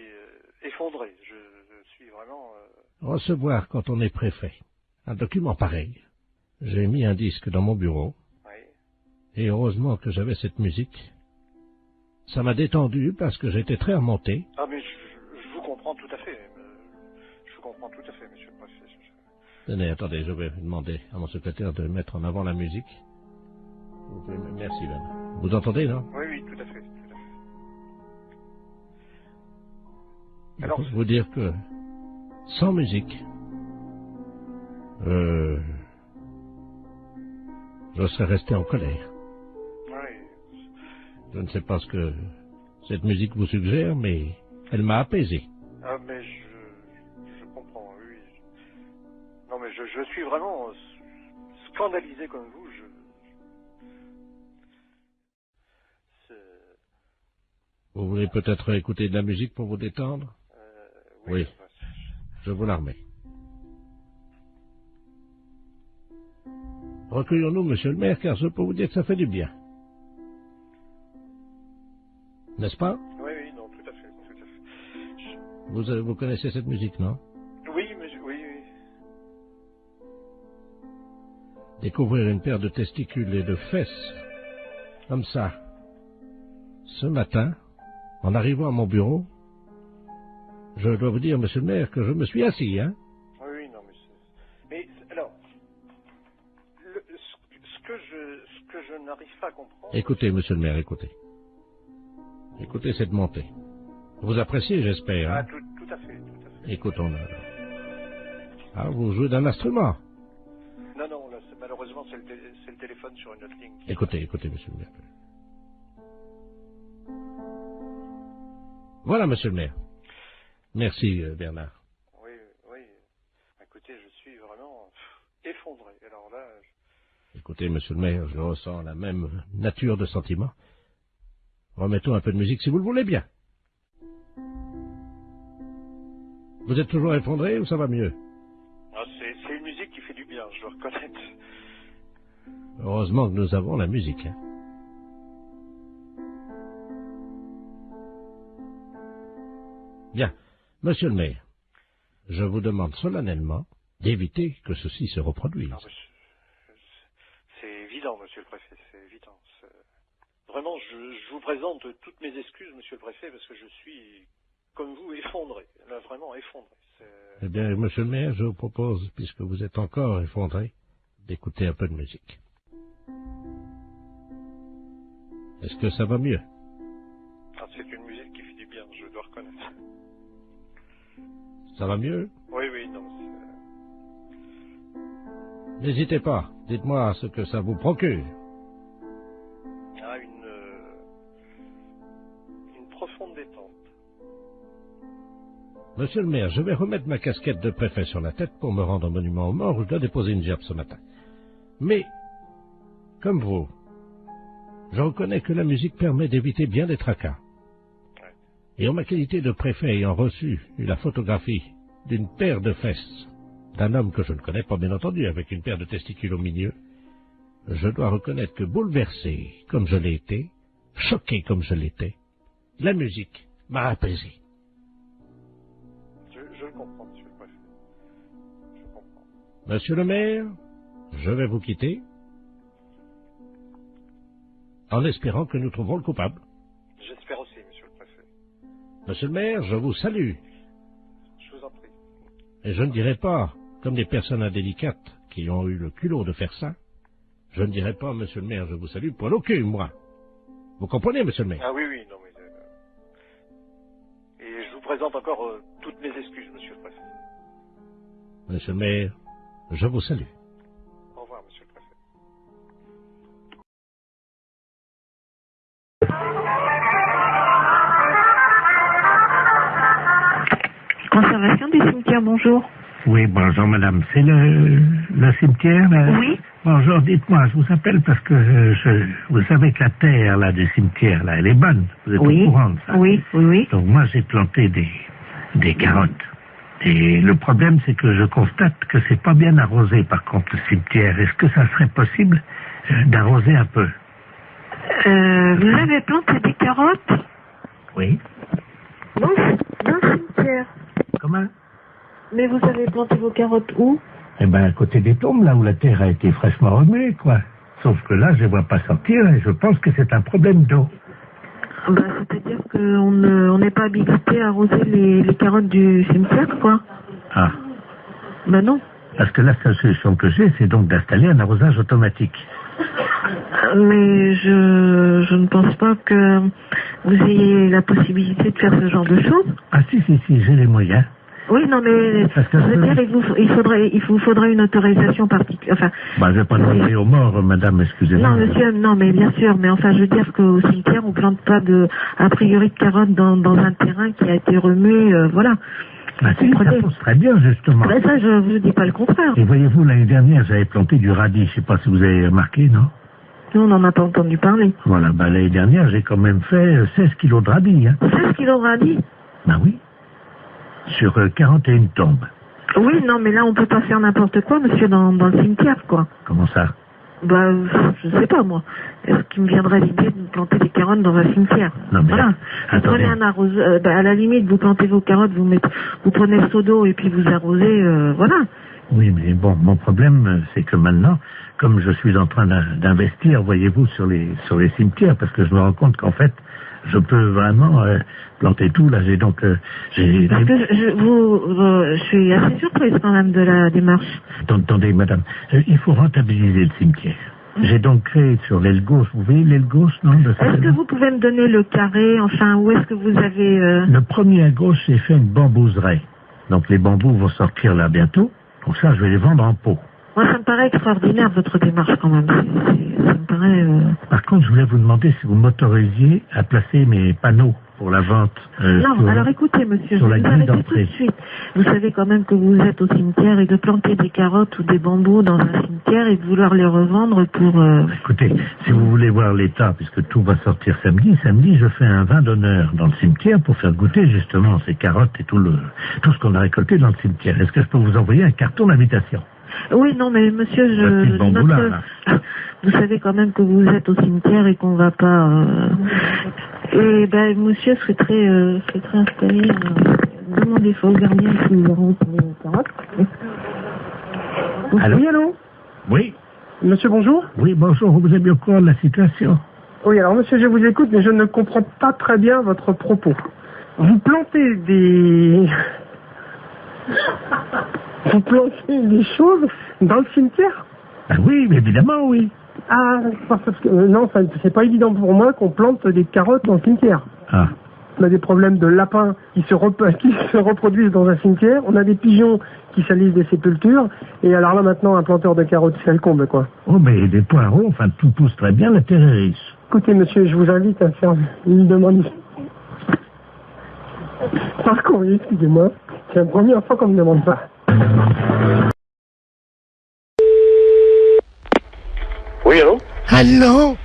effondré. Je suis vraiment... Recevoir, quand on est préfet, un document pareil. J'ai mis un disque dans mon bureau. Oui. Et heureusement que j'avais cette musique. Ça m'a détendu parce que j'étais très remonté. Ah, mais je vous comprends tout à fait. Je vous comprends tout à fait, monsieur le préfet. Tenez, attendez, je vais demander à mon secrétaire de mettre en avant la musique. Vous pouvez merci, madame. Vous entendez, non? Oui, tout à fait. Je peux vous dire que sans musique, je serais resté en colère. Oui. Je ne sais pas ce que cette musique vous suggère, mais elle m'a apaisé. Ah, mais je comprends, oui. Non, mais je suis vraiment scandalisé comme vous. Vous voulez peut-être écouter de la musique pour vous détendre? Oui. Je vous la remets. Recueillons-nous, monsieur le maire, car je peux vous dire que ça fait du bien. N'est-ce pas? Oui, non, tout à fait. Vous connaissez cette musique, non? Oui, monsieur, oui. Découvrir une paire de testicules et de fesses, comme ça, ce matin, en arrivant à mon bureau, je dois vous dire, monsieur le maire, que je me suis assis, hein? Oui, non, mais alors, ce que je n'arrive pas à comprendre... Écoutez, monsieur le maire, écoutez. Écoutez cette montée. Vous appréciez, j'espère, hein? Ah, tout à fait. Écoutons-la. Ah, vous jouez d'un instrument? Non, là, malheureusement, c'est le téléphone sur une autre ligne. Écoutez, monsieur le maire. Voilà, monsieur le maire. Merci, Bernard. Oui. Écoutez, je suis vraiment effondré. Alors là... Écoutez, monsieur le maire, je ressens la même nature de sentiment. Remettons un peu de musique, si vous le voulez bien. Vous êtes toujours effondré ou ça va mieux? Ah, c'est une musique qui fait du bien, je dois reconnaître. Heureusement que nous avons la musique, hein. Bien. Monsieur le maire, je vous demande solennellement d'éviter que ceci se reproduise. Non, c'est évident, monsieur le préfet, c'est évident. Vraiment, je vous présente toutes mes excuses, monsieur le préfet, parce que je suis, comme vous, effondré. Là, vraiment effondré. Eh bien, monsieur le maire, je vous propose, puisque vous êtes encore effondré, d'écouter un peu de musique. Est-ce que ça va mieux? Ah, c'est une musique qui fait du bien, je dois reconnaître. Ça va mieux? Oui, non. N'hésitez pas, dites-moi ce que ça vous procure. Ah, une profonde détente. Monsieur le maire, je vais remettre ma casquette de préfet sur la tête pour me rendre au monument aux morts où je dois déposer une gerbe ce matin. Mais, comme vous, je reconnais que la musique permet d'éviter bien des tracas. Et en ma qualité de préfet ayant reçu la photographie d'une paire de fesses d'un homme que je ne connais pas bien entendu, avec une paire de testicules au milieu, je dois reconnaître que bouleversé comme je l'ai été, choqué comme je l'étais, la musique m'a apaisé. Je le comprends, monsieur le préfet. Je comprends. Monsieur le maire, je vais vous quitter en espérant que nous trouverons le coupable. J'espère aussi, monsieur le préfet. Monsieur le maire, je vous salue. Je vous en prie. Et je ne dirai pas, comme des personnes indélicates qui ont eu le culot de faire ça, je ne dirai pas, monsieur le maire, je vous salue, poil au cul, moi. Vous comprenez, monsieur le maire? Ah oui, non mais... Et je vous présente encore toutes mes excuses, monsieur le préfet. Monsieur le maire, je vous salue. Au revoir, monsieur le préfet. Conservation des cimetières, bonjour. Oui, bonjour madame. C'est le cimetière là? Oui. Bonjour, dites-moi, je vous appelle parce que vous savez que la terre là du cimetière là, elle est bonne. Vous êtes au courant de ça? Oui. Donc moi j'ai planté des carottes. Et le problème c'est que je constate que c'est pas bien arrosé par contre le cimetière. Est-ce que ça serait possible d'arroser un peu? Vous avez planté des carottes? Oui. Non, dans le cimetière. Comment? Mais vous avez planté vos carottes où? Eh ben, à côté des tombes, là où la terre a été fraîchement remuée, quoi. Sauf que là, je ne vois pas sortir et je pense que c'est un problème d'eau. C'est-à-dire qu'on n'est pas habilité à arroser les carottes du cimetière, quoi. Ah. Non. Parce que la seule solution que j'ai, c'est donc d'installer un arrosage automatique. Mais je ne pense pas que vous ayez la possibilité de faire ce genre de choses. Ah si, j'ai les moyens. Oui, non, mais je veux dire, il vous faudrait une autorisation particulière. Enfin, je vais pas demander aux morts, madame, excusez-moi. Non, monsieur, non, mais bien sûr, mais enfin, je veux dire qu'au cimetière, on plante pas a priori de carottes dans un terrain qui a été remué, voilà. Ah si, ça pousse très bien, justement. Ben ça, je vous dis pas le contraire. Et voyez-vous, l'année dernière, j'avais planté du radis, je sais pas si vous avez remarqué, non? Nous, on n'en a pas entendu parler. Voilà, l'année dernière, j'ai quand même fait 16 kilos de radis, hein. 16 kilos de radis? Oui. Sur 41 tombes. Oui, non, mais là, on peut pas faire n'importe quoi, monsieur, dans le cimetière, quoi. Comment ça? Je sais pas, moi. Est-ce qu'il me viendrait l'idée de planter des carottes dans un cimetière? Non, mais voilà. Vous prenez un arroseur, à la limite, vous plantez vos carottes, vous prenez le seau d'eau et puis vous arrosez, voilà. Oui, mais bon, mon problème, c'est que maintenant, comme je suis en train d'investir, voyez-vous, sur les cimetières, parce que je me rends compte qu'en fait, je peux vraiment planter tout. Là, j'ai donc... Parce que je suis assez surprise quand même de la démarche. Attendez, madame, il faut rentabiliser le cimetière. J'ai donc créé sur l'aile gauche, vous voyez l'aile gauche, non? Est-ce que vous pouvez me donner le carré, enfin, où est-ce que vous avez... Le premier à gauche, j'ai fait une bambouseraie. Donc les bambous vont sortir là bientôt. Donc ça, je vais les vendre en pot. Moi, ça me paraît extraordinaire, votre démarche, quand même. Ça me paraît... Par contre, je voulais vous demander si vous m'autorisiez à placer mes panneaux pour la vente. Non, alors écoutez, monsieur, sur je la vais vous grille arrêter tout de d'entrée. suite. Vous savez quand même que vous êtes au cimetière et de planter des carottes ou des bambous dans un cimetière et de vouloir les revendre pour... Écoutez, si vous voulez voir l'état, puisque tout va sortir samedi, je fais un vin d'honneur dans le cimetière pour faire goûter justement ces carottes et tout ce qu'on a récolté dans le cimetière. Est-ce que je peux vous envoyer un carton d'invitation? Oui, non, mais monsieur, vous savez quand même que vous êtes au cimetière et qu'on va pas... Et ben, monsieur serait très installé. Demandez faut au gardien qui nous auront pour les carottes. Allô? Oui, allô? Oui. Monsieur, bonjour? Oui, bonjour, vous êtes bien au courant de la situation? Oui, alors monsieur, je vous écoute, mais je ne comprends pas très bien votre propos. Vous plantez des... Vous plantez des choses dans le cimetière? Ah oui, mais évidemment, oui. Ah, parce que non, c'est pas évident pour moi qu'on plante des carottes dans le cimetière. Ah. On a des problèmes de lapins qui se reproduisent dans un cimetière. On a des pigeons qui salissent des sépultures. Et alors là, maintenant, un planteur de carottes, c'est le comble, quoi. Oh, mais des poireaux, enfin, tout pousse très bien, la terre est riche. Écoutez, monsieur, je vous invite à faire une demande. Par contre, excusez-moi, c'est la première fois qu'on me demande ça. Oui, allô? Allô?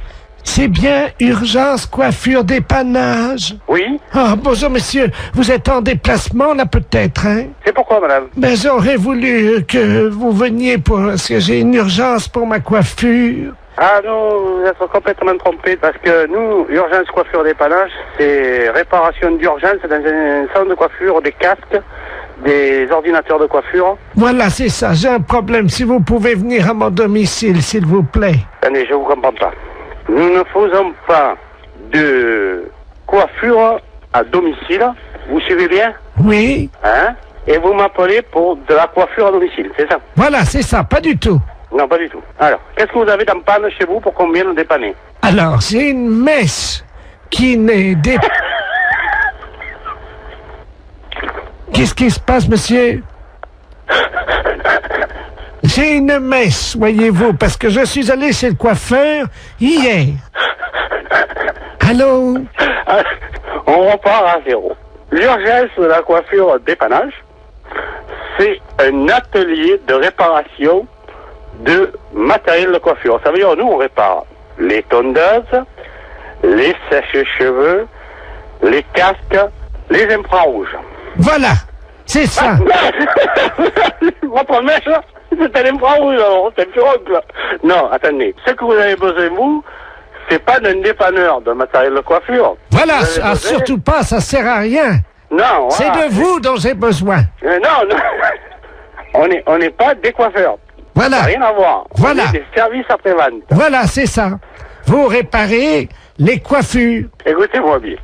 C'est bien Urgence Coiffure Dépannage? Oui. Ah, bonjour monsieur, vous êtes en déplacement là peut-être, hein? C'est pourquoi, madame? Ben j'aurais voulu que vous veniez parce que j'ai une urgence pour ma coiffure. Ah non, vous êtes complètement trompé parce que nous, Urgence Coiffure Dépannage, c'est réparation d'urgence dans un salon de coiffure, des casques, des ordinateurs de coiffure. Voilà, c'est ça, j'ai un problème. Si vous pouvez venir à mon domicile, s'il vous plaît. Attendez, je vous comprends pas. Nous ne faisons pas de coiffure à domicile. Vous suivez bien? Oui. Hein? Et vous m'appelez pour de la coiffure à domicile, c'est ça? Voilà, c'est ça, pas du tout. Non, pas du tout. Alors, qu'est-ce que vous avez dans panne chez vous pour qu'on vienne dépanner? Alors, c'est une messe qui n'est des... Qu'est-ce qui se passe, monsieur? C'est une messe, voyez-vous, parce que je suis allé chez le coiffeur hier. Allô? On repart à zéro. L'urgence de la coiffure dépannage, c'est un atelier de réparation de matériel de coiffure. Ça veut dire, nous, on répare les tondeuses, les sèches-cheveux, les casques, les infrarouges. Voilà, c'est ça. Votre mèche, c'est un infrarouge, alors, c'est un pirogue. Non, attendez. Ce que vous avez besoin, vous, c'est pas d'un dépanneur de matériel de coiffure. Voilà, surtout pas, ça sert à rien. Non, voilà. C'est de vous dont j'ai besoin. Non. On n'est pas des coiffeurs. Voilà. Ça n'a rien à voir. Voilà. On est des services après-vente. Voilà, c'est ça. Vous réparez les coiffures. Écoutez-moi bien.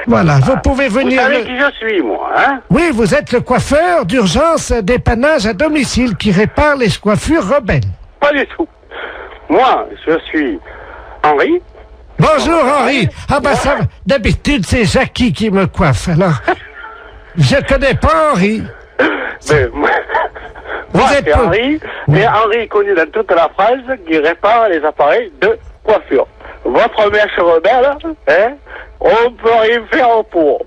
Voilà, vous pouvez venir... Vous savez qui je suis, moi, hein? Oui, vous êtes le coiffeur d'urgence dépannage à domicile qui répare les coiffures rebelles. Pas du tout. Moi, je suis Henri. Bonjour, Henri. Ah bah ça, d'habitude, c'est Jackie qui me coiffe, alors... Je connais pas Henri. Mais, moi, c'est Henri, et Henri est connu dans toute la France qui répare les appareils de coiffure. Votre mèche rebelle, hein, on peut rien faire pour.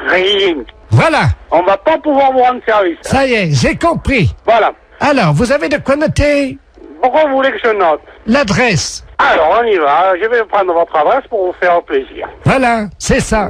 Rien. Voilà. On va pas pouvoir vous rendre service. Ça y est, j'ai compris. Voilà. Alors, vous avez de quoi noter? Pourquoi vous voulez que je note? L'adresse. Alors, on y va. Je vais prendre votre adresse pour vous faire plaisir. Voilà, c'est ça.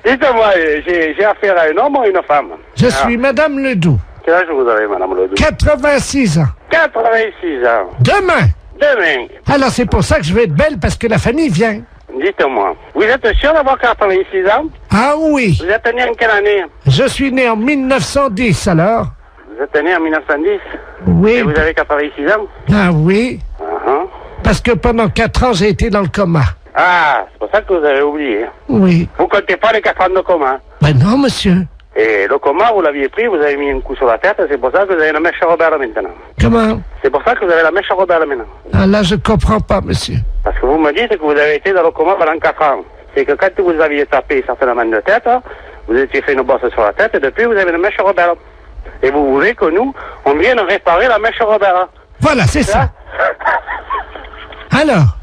Dites-moi, j'ai affaire à un homme ou une femme? Je suis Madame Ledoux. Quel âge vous avez, Madame Ledoux? 86 ans. 86 ans. Demain. Demain. Alors, c'est pour ça que je vais être belle, parce que la famille vient. Dites-moi, vous êtes sûr d'avoir 86 ans? Ah oui. Vous êtes né en quelle année? Je suis né en 1910, alors. Vous êtes né en 1910? Oui. Et vous avez 86 ans? Ah oui. Uh-huh. Parce que pendant 4 ans, j'ai été dans le coma. Ah, c'est pour ça que vous avez oublié. Oui. Vous comptez pas les 4 ans de coma? Ben non, monsieur. Et le coma, vous l'aviez pris, vous avez mis un coup sur la tête, c'est pour ça que vous avez la mèche rebelle maintenant. Comment? C'est pour ça que vous avez la mèche rebelle maintenant. Ah là, je comprends pas, monsieur. Parce que vous me dites que vous avez été dans le coma pendant 4 ans. C'est que quand vous aviez tapé certainement de tête, vous étiez fait une bosse sur la tête, et depuis vous avez une mèche rebelle. Et vous voulez que nous, on vienne réparer la mèche rebelle. Voilà, c'est ça. Alors?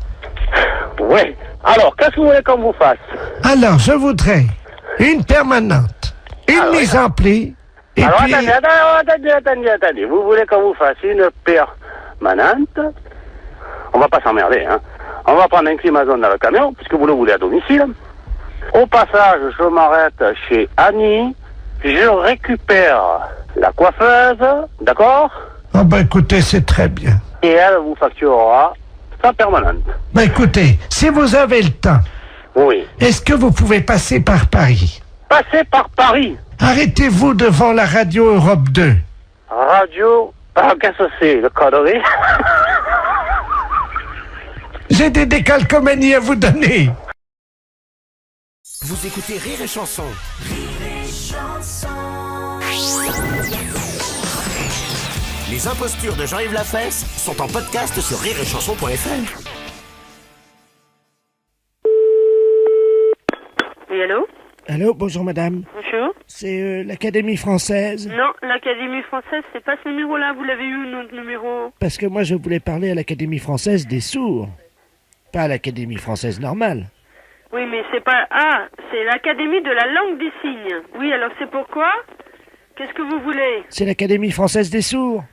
Oui. Alors, qu'est-ce que vous voulez qu'on vous fasse? Alors, je voudrais une permanente, une mise en pli, et alors, puis... attendez. Vous voulez qu'on vous fasse une permanente? On va pas s'emmerder, hein. On va prendre un climazone dans le camion, puisque vous le voulez à domicile. Au passage, je m'arrête chez Annie, je récupère la coiffeuse, d'accord? Ah ben écoutez, c'est très bien. Et elle vous facturera sa permanente. Ben écoutez, si vous avez le temps, oui. Est-ce que vous pouvez passer par Paris? Passer par Paris? Arrêtez-vous devant la radio Europe 2. Radio... Ah, qu'est-ce que c'est, le connerie? J'ai des décalcomanies à vous donner. Vous écoutez Rire et Chanson. Rire et Chanson. Les impostures de Jean-Yves Lafesse sont en podcast sur rireetchanson.fr. Oui, allô? Allô, bonjour madame. Bonjour. C'est l'Académie française? Non, l'Académie française, c'est pas ce numéro-là. Vous l'avez eu, notre numéro? Parce que moi, je voulais parler à l'Académie française des sourds. Pas à l'Académie française normale. Oui, mais c'est pas... Ah, c'est l'Académie de la langue des signes. Oui, alors c'est pourquoi? Qu'est-ce que vous voulez? C'est l'Académie française des sourds.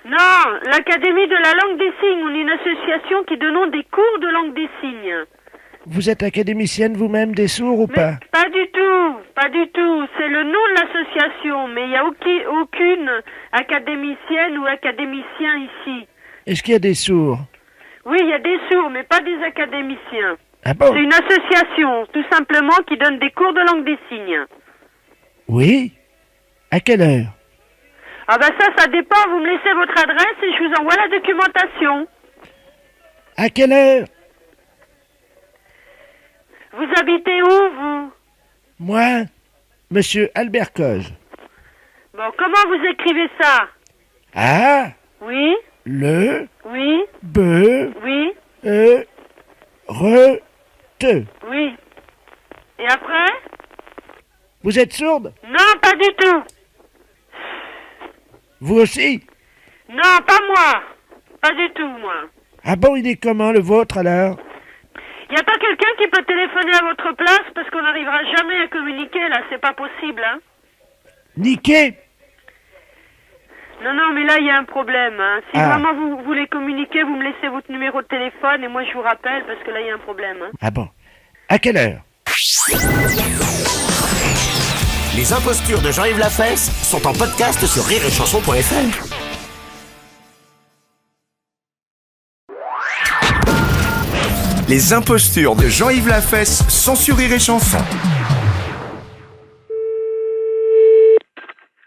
Non, l'Académie de la langue des signes. On est une association qui donne des cours de langue des signes. Vous êtes académicienne vous-même des sourds ou pas? Pas du tout, pas du tout. C'est le nom de l'association, mais il n'y a aucune académicienne ou académicien ici. Est-ce qu'il y a des sourds? Oui, il y a des sourds, mais pas des académiciens. Ah bon? C'est une association, tout simplement, qui donne des cours de langue des signes. Oui? À quelle heure? Ah ben ça dépend. Vous me laissez votre adresse et je vous envoie la documentation. À quelle heure? Vous habitez où, vous? Moi, Monsieur Albert Coge. Bon, comment vous écrivez ça? Ah? Oui? Le? Oui? B? Oui? E? Oui. Et après? Vous êtes sourde? Non, pas du tout. Vous aussi? Non, pas moi. Pas du tout, moi. Ah bon, il est comment le vôtre alors? Y a pas quelqu'un qui peut téléphoner à votre place parce qu'on n'arrivera jamais à communiquer, là, c'est pas possible, hein? Niqué? Non, mais là, il y a un problème, hein. Si Ah. vraiment vous voulez communiquer, vous me laissez votre numéro de téléphone et moi je vous rappelle parce que là, il y a un problème, hein. Ah bon? À quelle heure? Les impostures de Jean-Yves Lafesse sont en podcast sur rireetchanson.fr. Les impostures de Jean-Yves Lafesse sont sur Rire et Chanson.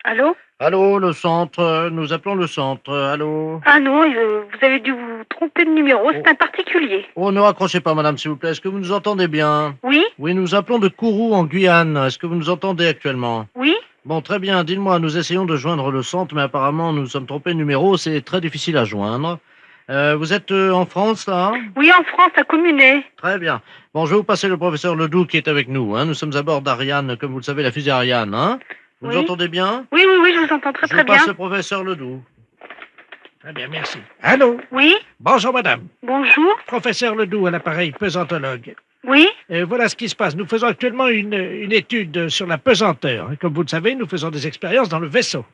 Allô? Allô, le centre, nous appelons le centre, allô? Ah non, vous avez dû vous tromper de numéro, c'est un particulier. Oh, ne raccrochez pas, madame, s'il vous plaît. Est-ce que vous nous entendez bien? Oui? Oui, nous appelons de Kourou, en Guyane. Est-ce que vous nous entendez actuellement? Oui? Bon, très bien. Dites-moi, nous essayons de joindre le centre, mais apparemment, nous sommes trompés de numéro. C'est très difficile à joindre. Vous êtes en France, là? Oui, en France, à Communet. Très bien. Bon, je vais vous passer le professeur Ledoux qui est avec nous. Hein. Nous sommes à bord d'Ariane, comme vous le savez, la fusée Ariane. Hein. Vous nous entendez bien? Oui, je vous entends très Je vous bien. passe le professeur Ledoux. Très bien, merci. Allô? Oui? Bonjour, madame. Bonjour. Professeur Ledoux à l'appareil pesantologue. Oui? Voilà ce qui se passe. Nous faisons actuellement une étude sur la pesanteur. Comme vous le savez, nous faisons des expériences dans le vaisseau.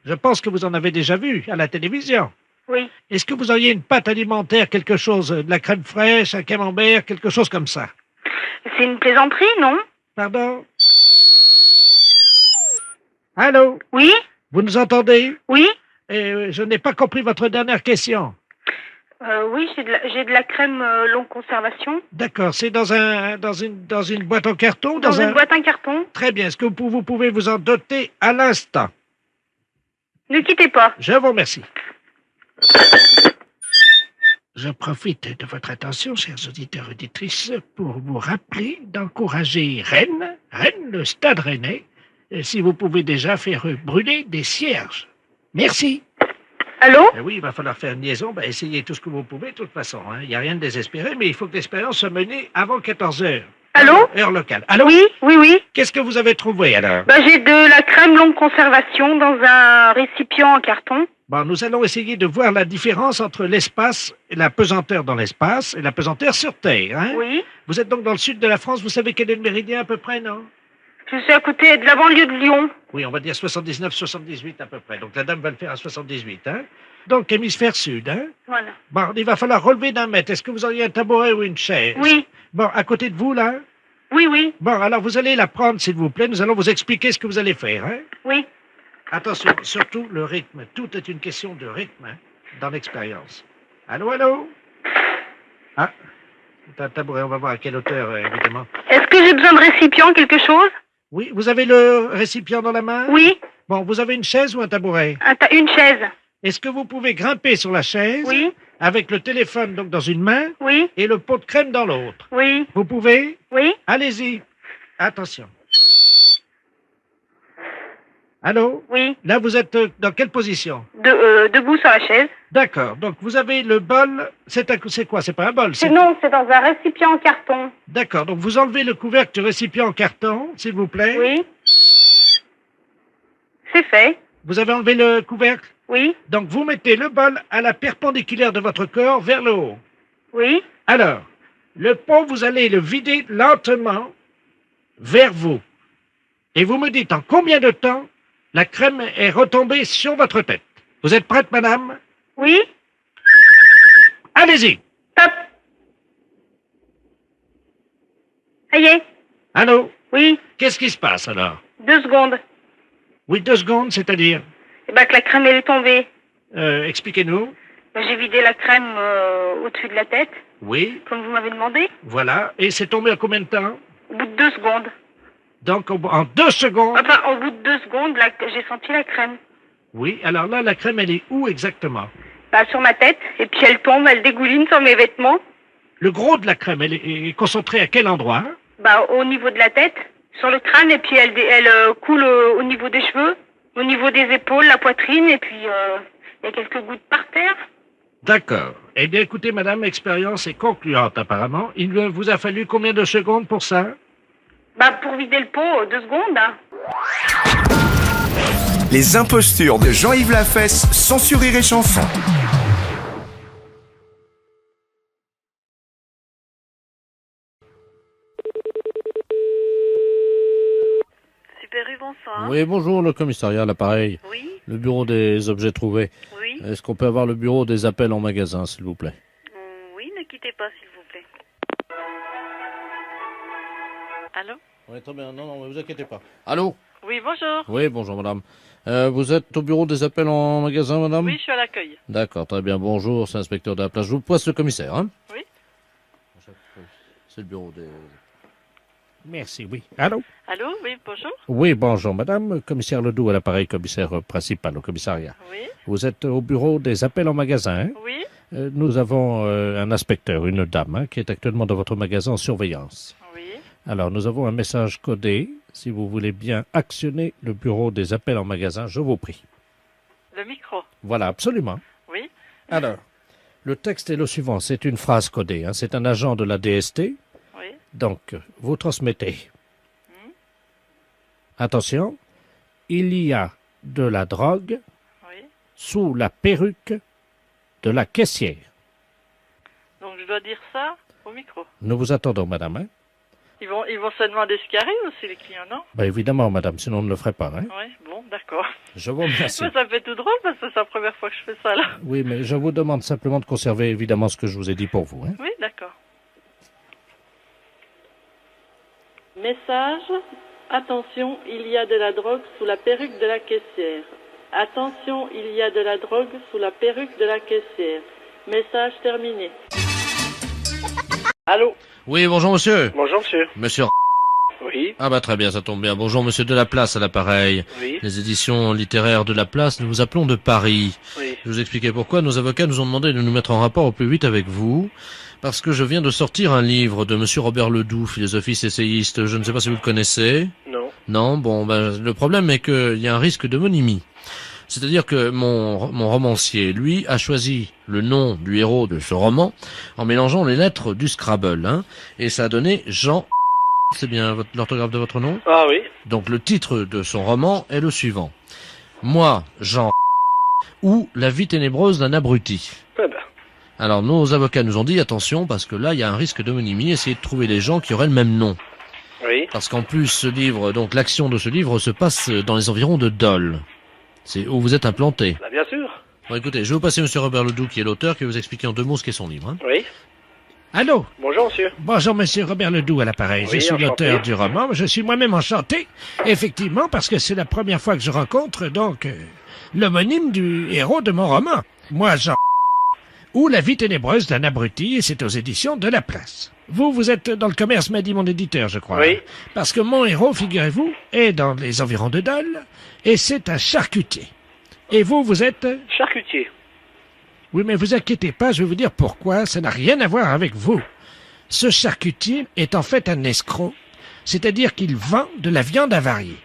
Je pense que vous en avez déjà vu à la télévision. Oui. Est-ce que vous auriez une pâte alimentaire, quelque chose, de la crème fraîche, un camembert, quelque chose comme ça? C'est une plaisanterie, non? Pardon? Allô? Oui? Vous nous entendez? Oui? Je n'ai pas compris votre dernière question. Oui, j'ai de la crème longue conservation. D'accord, c'est dans une boîte en carton? Dans une boîte en carton. Très bien, est-ce que vous pouvez vous en doter à l'instant? Ne quittez pas. Je vous remercie. Je profite de votre attention, chers auditeurs et auditrices, pour vous rappeler d'encourager Rennes, le Stade Rennais, si vous pouvez déjà faire brûler des cierges. Merci. Allô? Oui, il va falloir faire une liaison. Essayez tout ce que vous pouvez, de toute façon. Il n'y a rien de désespéré, mais il faut que l'expérience soit menée avant 14 heures. Allô? Heure locale. Allô? Oui. Qu'est-ce que vous avez trouvé, alors? J'ai de la crème longue conservation dans un récipient en carton. Bon, nous allons essayer de voir la différence entre l'espace, la pesanteur dans l'espace et la pesanteur sur Terre. Hein? Oui. Vous êtes donc dans le sud de la France, vous savez quel est le méridien à peu près, non? Je suis à côté de la banlieue de Lyon. Oui, on va dire 79-78 à peu près. Donc la dame va le faire à 78. Hein? Donc hémisphère sud. Hein? Voilà. Bon, il va falloir relever d'1 mètre. Est-ce que vous auriez un tabouret ou une chaise? Oui. Bon, à côté de vous, là? Oui. Bon, alors vous allez la prendre, s'il vous plaît. Nous allons vous expliquer ce que vous allez faire. Hein? Oui. Attention, surtout le rythme. Tout est une question de rythme dans l'expérience. Allô? Ah, c'est un tabouret. On va voir à quelle hauteur, évidemment. Est-ce que j'ai besoin de récipient, quelque chose? Oui, vous avez le récipient dans la main? Oui. Bon, vous avez une chaise ou un tabouret? Une chaise. Est-ce que vous pouvez grimper sur la chaise? Oui. Avec le téléphone donc dans une main? Oui. Et le pot de crème dans l'autre? Oui. Vous pouvez? Oui. Allez-y. Attention. Allô? Oui. Là, vous êtes dans quelle position? Debout sur la chaise. D'accord. Donc, vous avez le bol. C'est quoi? C'est pas un bol? Non, c'est dans un récipient en carton. D'accord. Donc, vous enlevez le couvercle du récipient en carton, s'il vous plaît. Oui. C'est fait. Vous avez enlevé le couvercle? Oui. Donc, vous mettez le bol à la perpendiculaire de votre corps vers le haut. Oui. Alors, le pot, vous allez le vider lentement vers vous. Et vous me dites en combien de temps la crème est retombée sur votre tête. Vous êtes prête, madame? Oui. Allez-y. Top. Ça y est. Allô? Oui. Qu'est-ce qui se passe, alors? 2 secondes. Oui, 2 secondes, c'est-à-dire? Que la crème, elle est tombée. Expliquez-nous. J'ai vidé la crème au-dessus de la tête. Oui. Comme vous m'avez demandé. Voilà. Et c'est tombé en combien de temps? Au bout de 2 secondes. Donc, en 2 secondes? Enfin, au bout de 2 secondes, j'ai senti la crème. Oui. Alors là, la crème, elle est où exactement? Sur ma tête. Et puis elle tombe, elle dégouline sur mes vêtements. Le gros de la crème, elle est concentrée à quel endroit? Au niveau de la tête, sur le crâne, et puis elle coule au niveau des cheveux, au niveau des épaules, la poitrine, et puis il y a quelques gouttes par terre. D'accord. Eh bien, écoutez, madame, l'expérience est concluante, apparemment. Il vous a fallu combien de secondes pour ça? Bah, pour vider le pot, 2 secondes, hein. Les impostures de Jean-Yves Lafesse, sans sur Rire et Chanson. Super U, bonsoir. Oui, bonjour, le commissariat, l'appareil. Oui. Le bureau des objets trouvés. Oui. Est-ce qu'on peut avoir le bureau des appels en magasin, s'il vous plaît? Oui, ne quittez pas, s'il vous plaît. Allô? Oui, très bien. Non, ne vous inquiétez pas. Allô? Oui, bonjour. Oui, bonjour, madame. Vous êtes au bureau des appels en magasin, madame? Oui, je suis à l'accueil. D'accord, très bien. Bonjour, c'est l'inspecteur de la place. Je vous passe le commissaire, hein? Oui. C'est le bureau des... Merci, oui. Allô? Allô, oui, bonjour. Oui, bonjour, madame. Commissaire Ledoux à l'appareil, commissaire principal au commissariat. Oui. Vous êtes au bureau des appels en magasin, hein? Oui. Nous avons un inspecteur, une dame, hein, qui est actuellement dans votre magasin en surveillance. Oui. Alors, nous avons un message codé. Si vous voulez bien actionner le bureau des appels en magasin, je vous prie. Le micro. Voilà, absolument. Oui. Alors, le texte est le suivant. C'est une phrase codée, hein. C'est un agent de la DST. Oui. Donc, vous transmettez. Attention, il y a de la drogue sous la perruque de la caissière. Donc je dois dire ça au micro. Nous vous attendons, madame. Hein? Ils vont se demander ce qui arrive aussi, les clients, non? Ben, évidemment, madame, sinon on ne le ferait pas. Hein? Oui, bon, d'accord. Je vous remercie. Ça me fait tout drôle parce que c'est la première fois que je fais ça, là. Oui, mais je vous demande simplement de conserver évidemment ce que je vous ai dit pour vous. Hein? Oui, d'accord. Message. Attention, il y a de la drogue sous la perruque de la caissière. Attention, il y a de la drogue sous la perruque de la caissière. Message terminé. Allô? Oui, bonjour, monsieur. Bonjour, monsieur. Monsieur... Oui. Ah bah très bien, ça tombe bien. Bonjour, monsieur de la Place à l'appareil. Oui. Les éditions littéraires de la Place, nous vous appelons de Paris. Oui. Je vous expliquais pourquoi. Nos avocats nous ont demandé de nous mettre en rapport au plus vite avec vous, parce que je viens de sortir un livre de monsieur Robert Ledoux, philosophiste essayiste. Je ne sais pas si vous le connaissez. Non. Non, bon, ben, le problème est qu'il y a un risque d'homonymie. C'est-à-dire que mon romancier, lui, a choisi le nom du héros de ce roman en mélangeant les lettres du Scrabble, hein, et ça a donné Jean... C'est bien l'orthographe de votre nom? Ah oui. Donc le titre de son roman est le suivant. Moi, Jean... ou La vie ténébreuse d'un abruti. Eh ben. Alors nos avocats nous ont dit attention parce que là il y a un risque d'homonymie, essayez de trouver des gens qui auraient le même nom. Oui. Parce qu'en plus ce livre, donc l'action de ce livre se passe dans les environs de Dole. C'est où vous êtes implanté. Bah, bien sûr. Bon écoutez, je vais vous passer monsieur Robert Ledoux qui est l'auteur, qui va vous expliquer en 2 mots ce qu'est son livre. Hein. Oui. Allô? Bonjour, monsieur. Bonjour, monsieur Robert Ledoux à l'appareil. Oui, je suis enchanté. l'auteur du roman. Je suis moi-même enchanté, effectivement, parce que c'est la première fois que je rencontre, donc, l'homonyme du héros de mon roman. Moi, Jean... ou La vie ténébreuse d'un abruti, et c'est aux éditions de La Place. Vous êtes dans le commerce, m'a dit mon éditeur, je crois. Oui. Parce que mon héros, figurez-vous, est dans les environs de Dole, et c'est un charcutier. Et vous êtes... Charcutier. Oui, mais vous inquiétez pas, je vais vous dire pourquoi, ça n'a rien à voir avec vous. Ce charcutier est en fait un escroc, c'est-à-dire qu'il vend de la viande avariée.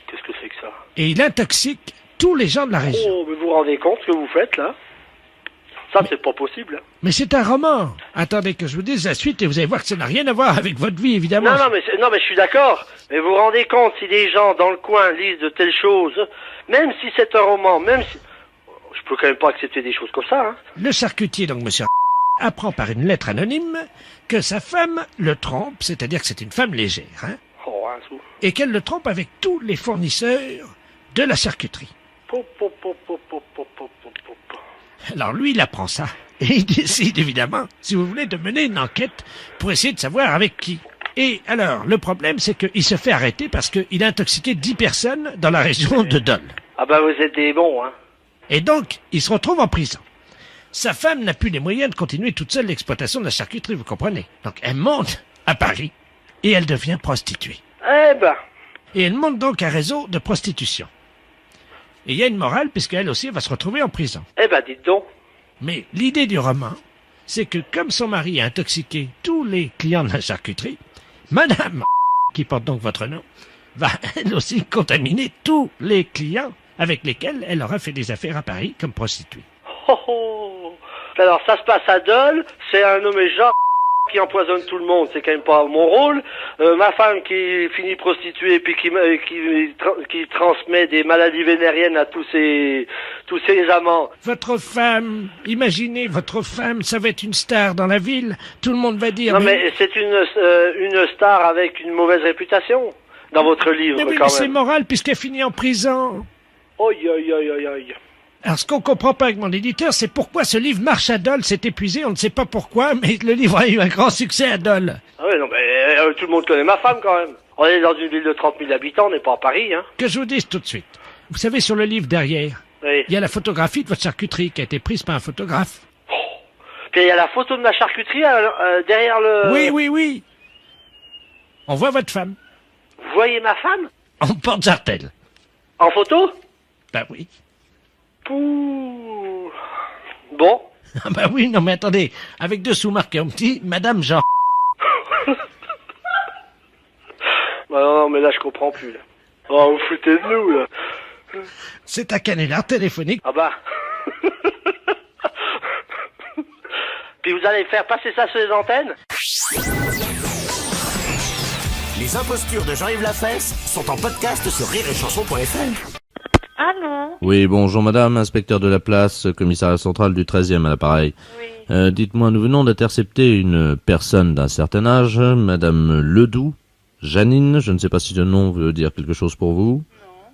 Qu'est-ce que c'est que ça? Et il intoxique tous les gens de la région. Oh, mais vous vous rendez compte ce que vous faites, là? Ça, c'est pas possible. Mais c'est un roman. Attendez que je vous dise la suite et vous allez voir que ça n'a rien à voir avec votre vie, évidemment. Non, mais je suis d'accord. Mais vous vous rendez compte si des gens dans le coin lisent de telles choses, même si c'est un roman, même si... Je peux quand même pas accepter des choses comme ça, hein. Le charcutier, donc monsieur apprend par une lettre anonyme que sa femme le trompe, c'est-à-dire que c'est une femme légère, hein, Oh, un sou. et qu'elle le trompe avec tous les fournisseurs de la charcuterie. Po, po, po, po, po, po, po, po, po, po. Alors lui, il apprend ça. Et il décide, évidemment, si vous voulez, de mener une enquête pour essayer de savoir avec qui. Et alors, le problème, c'est qu'il se fait arrêter parce qu'il a intoxiqué 10 personnes dans la région de Dole. Ah bah vous êtes des bons, hein. Et donc, il se retrouve en prison. Sa femme n'a plus les moyens de continuer toute seule l'exploitation de la charcuterie, vous comprenez. Donc, elle monte à Paris et elle devient prostituée. Eh ben. Et elle monte donc un réseau de prostitution. Et il y a une morale, puisqu'elle aussi va se retrouver en prison. Eh ben, dites donc. Mais l'idée du roman, c'est que comme son mari a intoxiqué tous les clients de la charcuterie, Madame, qui porte donc votre nom, va elle aussi contaminer tous les clients avec lesquels elle aura fait des affaires à Paris comme prostituée. Oh, oh. Alors, ça se passe à Dole, c'est un nommé Jean qui empoisonne tout le monde, c'est quand même pas mon rôle. Ma femme qui finit prostituée puis qui transmet des maladies vénériennes à tous ses amants. Votre femme, imaginez, votre femme, ça va être une star dans la ville. Tout le monde va dire... Non, mais c'est une star avec une mauvaise réputation dans votre livre, mais oui, quand mais même. c'est moral puisqu'elle finit en prison. Oi, oi, oi, oi, oi. Alors, ce qu'on comprend pas avec mon éditeur, c'est pourquoi ce livre marche à Dole, c'est épuisé, on ne sait pas pourquoi, mais le livre a eu un grand succès à Dole. Ah oui, non, mais tout le monde connaît ma femme, quand même. On est dans une ville de 30 000 habitants, on n'est pas à Paris, hein. Que je vous dise tout de suite. Vous savez, sur le livre derrière, oui. Il y a la photographie de votre charcuterie qui a été prise par un photographe. Oh. Puis il y a la photo de ma charcuterie derrière le... Oui, oui, oui. On voit votre femme. Vous voyez ma femme? En porte-jartel. En photo? Ben oui. Pouh. Bon. Ah bah oui, non mais attendez, avec dessous marqué en petit, Madame Jean. Bah non, mais là je comprends plus, là. Oh, vous foutez de nous, là. C'est un canular téléphonique. Ah bah. Puis vous allez faire passer ça sur les antennes? Les impostures de Jean-Yves Lafesse sont en podcast sur rireetchanson.fr. Allô? Oui, bonjour madame, inspecteur de la place, commissariat central du 13e à l'appareil. Oui. Dites-moi, nous venons d'intercepter une personne d'un certain âge, madame Ledoux, Janine, je ne sais pas si ce nom veut dire quelque chose pour vous.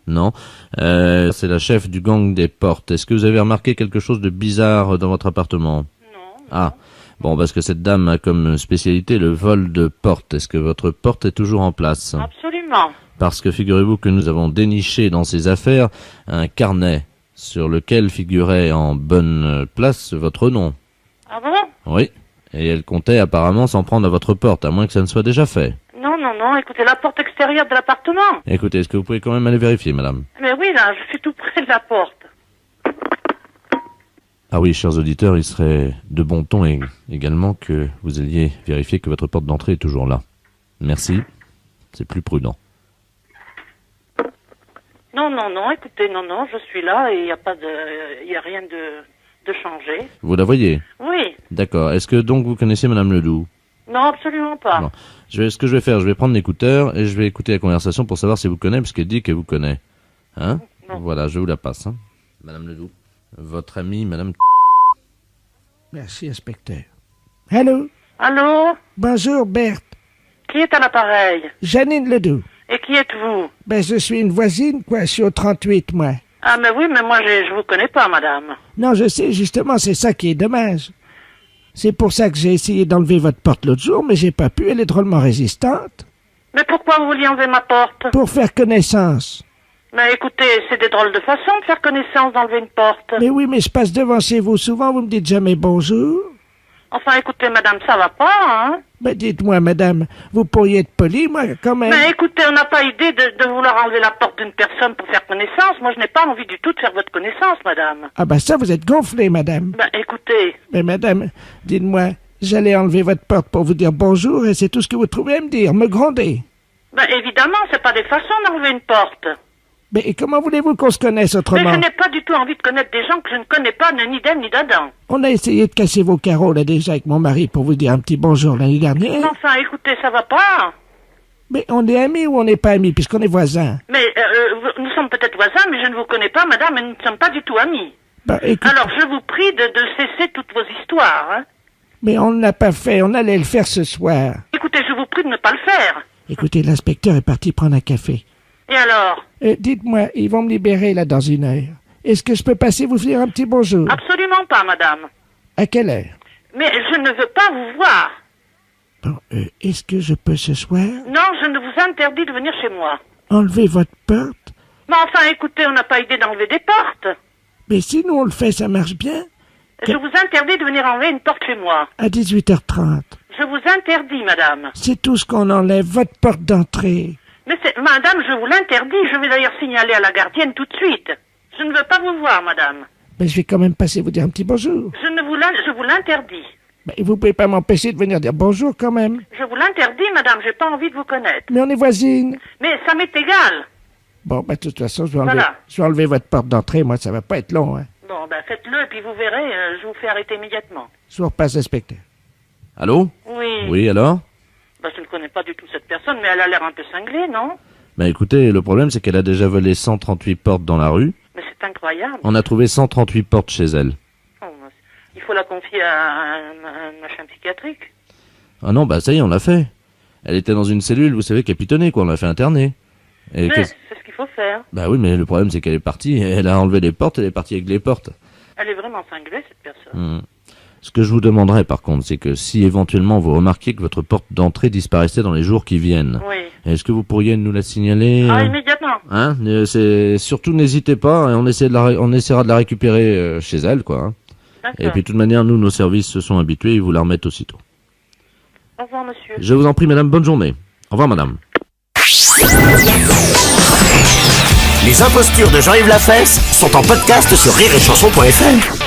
Non. C'est la chef du gang des portes. Est-ce que vous avez remarqué quelque chose de bizarre dans votre appartement? Non. Ah, bon, parce que cette dame a comme spécialité le vol de portes. Est-ce que votre porte est toujours en place? Absolument. Parce que figurez-vous que nous avons déniché dans ses affaires un carnet sur lequel figurait en bonne place votre nom. Ah bon? Oui. Et elle comptait apparemment s'en prendre à votre porte, à moins que ça ne soit déjà fait. Non, non, non, écoutez, la porte extérieure de l'appartement. Écoutez, est-ce que vous pouvez quand même aller vérifier, madame? Mais oui, là, je suis tout près de la porte. Ah oui, chers auditeurs, il serait de bon ton également que vous alliez vérifier que votre porte d'entrée est toujours là. Merci. C'est plus prudent. Non, non, non, écoutez, non, non, je suis là et il n'y a pas de... Il n'y a rien de changé. Vous la voyez? Oui. D'accord. Est-ce que donc vous connaissez madame Ledoux? Non, absolument pas. Non. Ce que je vais faire, je vais prendre l'écouteur et je vais écouter la conversation pour savoir si vous connaissez, puisqu'elle dit qu'elle vous connaît. Hein? Non. Voilà, je vous la passe. Hein. Madame Ledoux. Votre amie, madame... Merci, inspecteur. Allô? Allô? Bonjour, Berthe. Qui est à l'appareil? Janine Ledoux. Et qui êtes-vous? Ben, je suis une voisine, quoi. Je suis au 38, moi. Ah, mais oui, mais moi, je vous connais pas, madame. Non, je sais, justement, c'est ça qui est dommage. C'est pour ça que j'ai essayé d'enlever votre porte l'autre jour, mais j'ai pas pu, elle est drôlement résistante. Mais pourquoi vous vouliez enlever ma porte? Pour faire connaissance. Mais écoutez, c'est des drôles de façons de faire connaissance d'enlever une porte. Mais oui, mais je passe devant chez vous souvent, vous me dites jamais bonjour. Enfin, écoutez, madame, ça va pas, hein? Ben, dites-moi, madame, vous pourriez être polie, moi, quand même. Mais écoutez, on n'a pas idée de vouloir enlever la porte d'une personne pour faire connaissance. Moi, je n'ai pas envie du tout de faire votre connaissance, madame. Ah ben ça, vous êtes gonflée, madame. Ben, écoutez... Mais madame, dites-moi, j'allais enlever votre porte pour vous dire bonjour et c'est tout ce que vous trouvez à me dire, me gronder. Ben, évidemment, c'est pas des façons d'enlever une porte. Mais comment voulez-vous qu'on se connaisse autrement? Mais je n'ai pas du tout envie de connaître des gens que je ne connais pas, ni d'elle ni d'Adam. On a essayé de casser vos carreaux, là, déjà, avec mon mari, pour vous dire un petit bonjour l'année dernière. Mais enfin, écoutez, ça va pas. Mais on est amis ou on n'est pas amis, puisqu'on est voisins? Mais nous sommes peut-être voisins, mais je ne vous connais pas, madame, et nous ne sommes pas du tout amis. Ben, écoute... Alors, je vous prie de cesser toutes vos histoires, hein. Mais on ne l'a pas fait, on allait le faire ce soir. Écoutez, je vous prie de ne pas le faire. Écoutez, l'inspecteur est parti prendre un café. Et alors? Dites-moi, ils vont me libérer, là, dans une heure. Est-ce que je peux passer vous faire un petit bonjour? Absolument pas, madame. À quelle heure? Mais je ne veux pas vous voir. Bon, est-ce que je peux ce soir? Non, je ne vous interdis de venir chez moi. Enlever votre porte? Mais enfin, écoutez, on n'a pas idée d'enlever des portes. Mais si nous on le fait, ça marche bien. Je vous interdis de venir enlever une porte chez moi. À 18h30. Je vous interdis, madame. C'est tout ce qu'on enlève, votre porte d'entrée. Mais madame, je vous l'interdis. Je vais d'ailleurs signaler à la gardienne tout de suite. Je ne veux pas vous voir, madame. Mais je vais quand même passer vous dire un petit bonjour. Je vous l'interdis. Mais vous pouvez pas m'empêcher de venir dire bonjour quand même. Je vous l'interdis, madame. J'ai pas envie de vous connaître. Mais on est voisines. Mais ça m'est égal. Bon, de toute façon, je vais enlever votre porte d'entrée. Moi, ça va pas être long, hein. Bon, ben faites-le et puis vous verrez, je vous fais arrêter immédiatement. Je vous repasse, inspecteur. Allô? Oui. Oui, alors? Ben, je ne connais pas du tout cette personne, mais elle a l'air un peu cinglée, non? Bah écoutez, le problème c'est qu'elle a déjà volé 138 portes dans la rue. Mais c'est incroyable. On a trouvé 138 portes chez elle. Oh, il faut la confier à un machin psychiatrique. Ah non, bah ça y est, on l'a fait. Elle était dans une cellule, vous savez, capitonnée, quoi, on l'a fait interner. Et Mais c'est ce qu'il faut faire. Bah oui, mais le problème c'est qu'elle est partie, elle a enlevé les portes, elle est partie avec les portes. Elle est vraiment cinglée, cette personne. Ce que je vous demanderais par contre, c'est que si éventuellement vous remarquiez que votre porte d'entrée disparaissait dans les jours qui viennent, Oui. est-ce que vous pourriez nous la signaler Ah, immédiatement. Hein, c'est surtout n'hésitez pas, et on essaiera de la récupérer chez elle, quoi. Hein. Et puis de toute manière, nous, nos services se sont habitués, ils vous la remettent aussitôt. Au revoir, monsieur. Je vous en prie, madame, bonne journée. Au revoir, madame. Les impostures de Jean-Yves Lafesse sont en podcast sur rireetchanson.fr.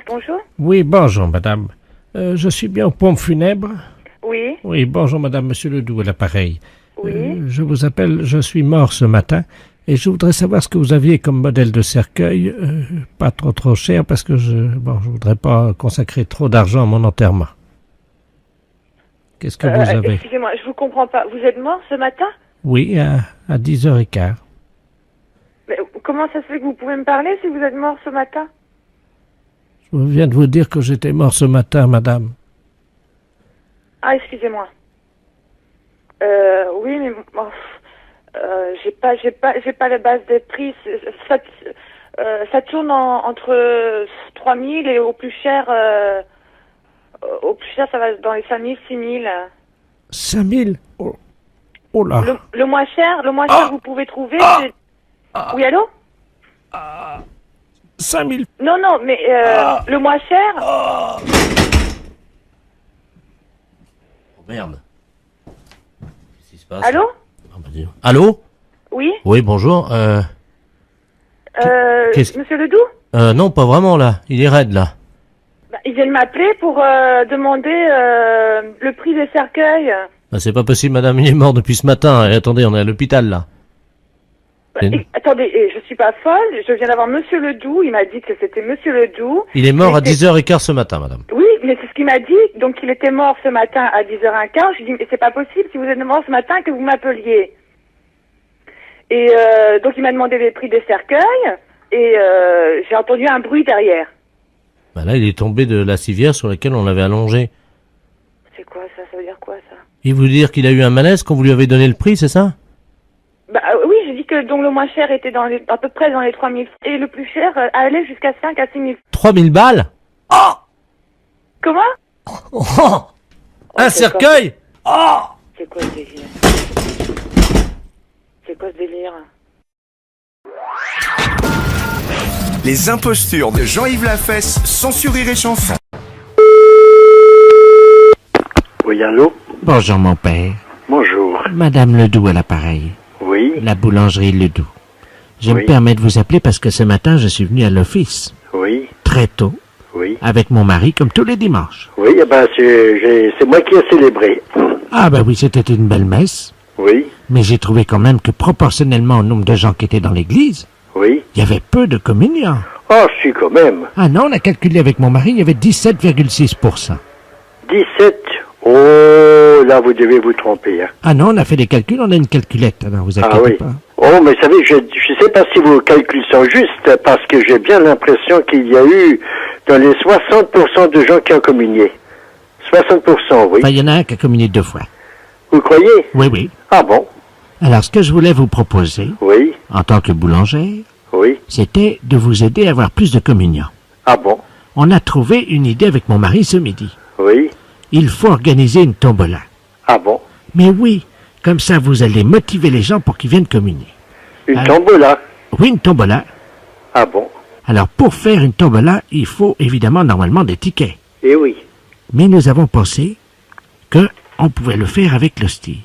Bonjour. Oui, bonjour, madame. Je suis bien aux pompes funèbres? Oui. Oui, bonjour, madame, monsieur Ledoux à l'appareil. Oui. Je vous appelle, je suis mort ce matin, et je voudrais savoir ce que vous aviez comme modèle de cercueil, pas trop cher, parce que je voudrais pas consacrer trop d'argent à mon enterrement. Qu'est-ce que vous avez? Excusez-moi, je vous comprends pas. Vous êtes mort ce matin? Oui, à 10h15. Mais comment ça se fait que vous pouvez me parler si vous êtes mort ce matin? Je viens de vous dire que j'étais mort ce matin, madame. Ah, excusez-moi. Oui, mais bon, j'ai pas la base des prix. Ça tourne entre 3000 et au plus cher, ça va dans les 5000, 6000. 5000? Oh là. Le moins cher que vous pouvez trouver, c'est... Oui, allô? 5000. Non, mais le moins cher... Oh merde. Qu'est-ce qui se passe? Allô? Allô? Oui? Oui, bonjour. Monsieur Ledoux? Non, pas vraiment, là. Il est raide, là. Bah, il vient de m'appeler pour demander le prix des cercueils. Ah, c'est pas possible, madame, il est mort depuis ce matin. Et attendez, on est à l'hôpital, là. Attendez, je suis pas folle, je viens d'avoir Monsieur Ledoux, il m'a dit que c'était Monsieur Ledoux. Il est mort à 10h15 ce matin, madame. Oui, mais c'est ce qu'il m'a dit, donc il était mort ce matin à 10h15, je lui ai dit, mais c'est pas possible, si vous êtes mort ce matin, que vous m'appeliez. Et donc il m'a demandé les prix des cercueils, et j'ai entendu un bruit derrière. Bah là, il est tombé de la civière sur laquelle on l'avait allongé. C'est quoi ça? Ça veut dire quoi ça? Il veut dire qu'il a eu un malaise quand vous lui avez donné le prix, c'est ça? Bah oui, j'ai dit que donc le moins cher était à peu près dans les 3000 et le plus cher allait jusqu'à 5 à 6000. 3000 balles? Oh! Comment? Oh! Un cercueil? Oh! C'est quoi ce délire? C'est quoi ce délire? Les impostures de Jean-Yves Lafesse sont sur Rire et Chanson. Oui, allô? Bonjour, mon père. Bonjour. Madame Ledoux à l'appareil. Oui. La boulangerie Ledoux. Je Oui. me permets de vous appeler parce que ce matin, je suis venu à l'office. Oui. Très tôt. Oui. Avec mon mari, comme tous les dimanches. Oui, eh ben, c'est moi qui ai célébré. Ah ben oui, c'était une belle messe. Oui. Mais j'ai trouvé quand même que proportionnellement au nombre de gens qui étaient dans l'église, Oui. il y avait peu de communiants. Oh, si, quand même. Ah non, on a calculé avec mon mari, il y avait 17,6%. 17. Oh, là, vous devez vous tromper. Hein. Ah non, on a fait des calculs, on a une calculette, alors vous inquiétez Ah oui. pas. Oh, mais vous savez, je sais pas si vos calculs sont justes, parce que j'ai bien l'impression qu'il y a eu dans les 60% de gens qui ont communié. 60%, oui. Enfin, il y en a un qui a communié 2 fois. Vous croyez? Oui, oui. Ah bon? Alors, ce que je voulais vous proposer, Oui. en tant que boulangère, Oui. c'était de vous aider à avoir plus de communiants. Ah bon? On a trouvé une idée avec mon mari ce midi. Oui. Il faut organiser une tombola. Ah bon? Mais oui, comme ça vous allez motiver les gens pour qu'ils viennent communier. Une tombola? Oui, une tombola. Ah bon? Alors pour faire une tombola, il faut évidemment normalement des tickets. Eh oui. Mais nous avons pensé que on pouvait le faire avec l'hostie.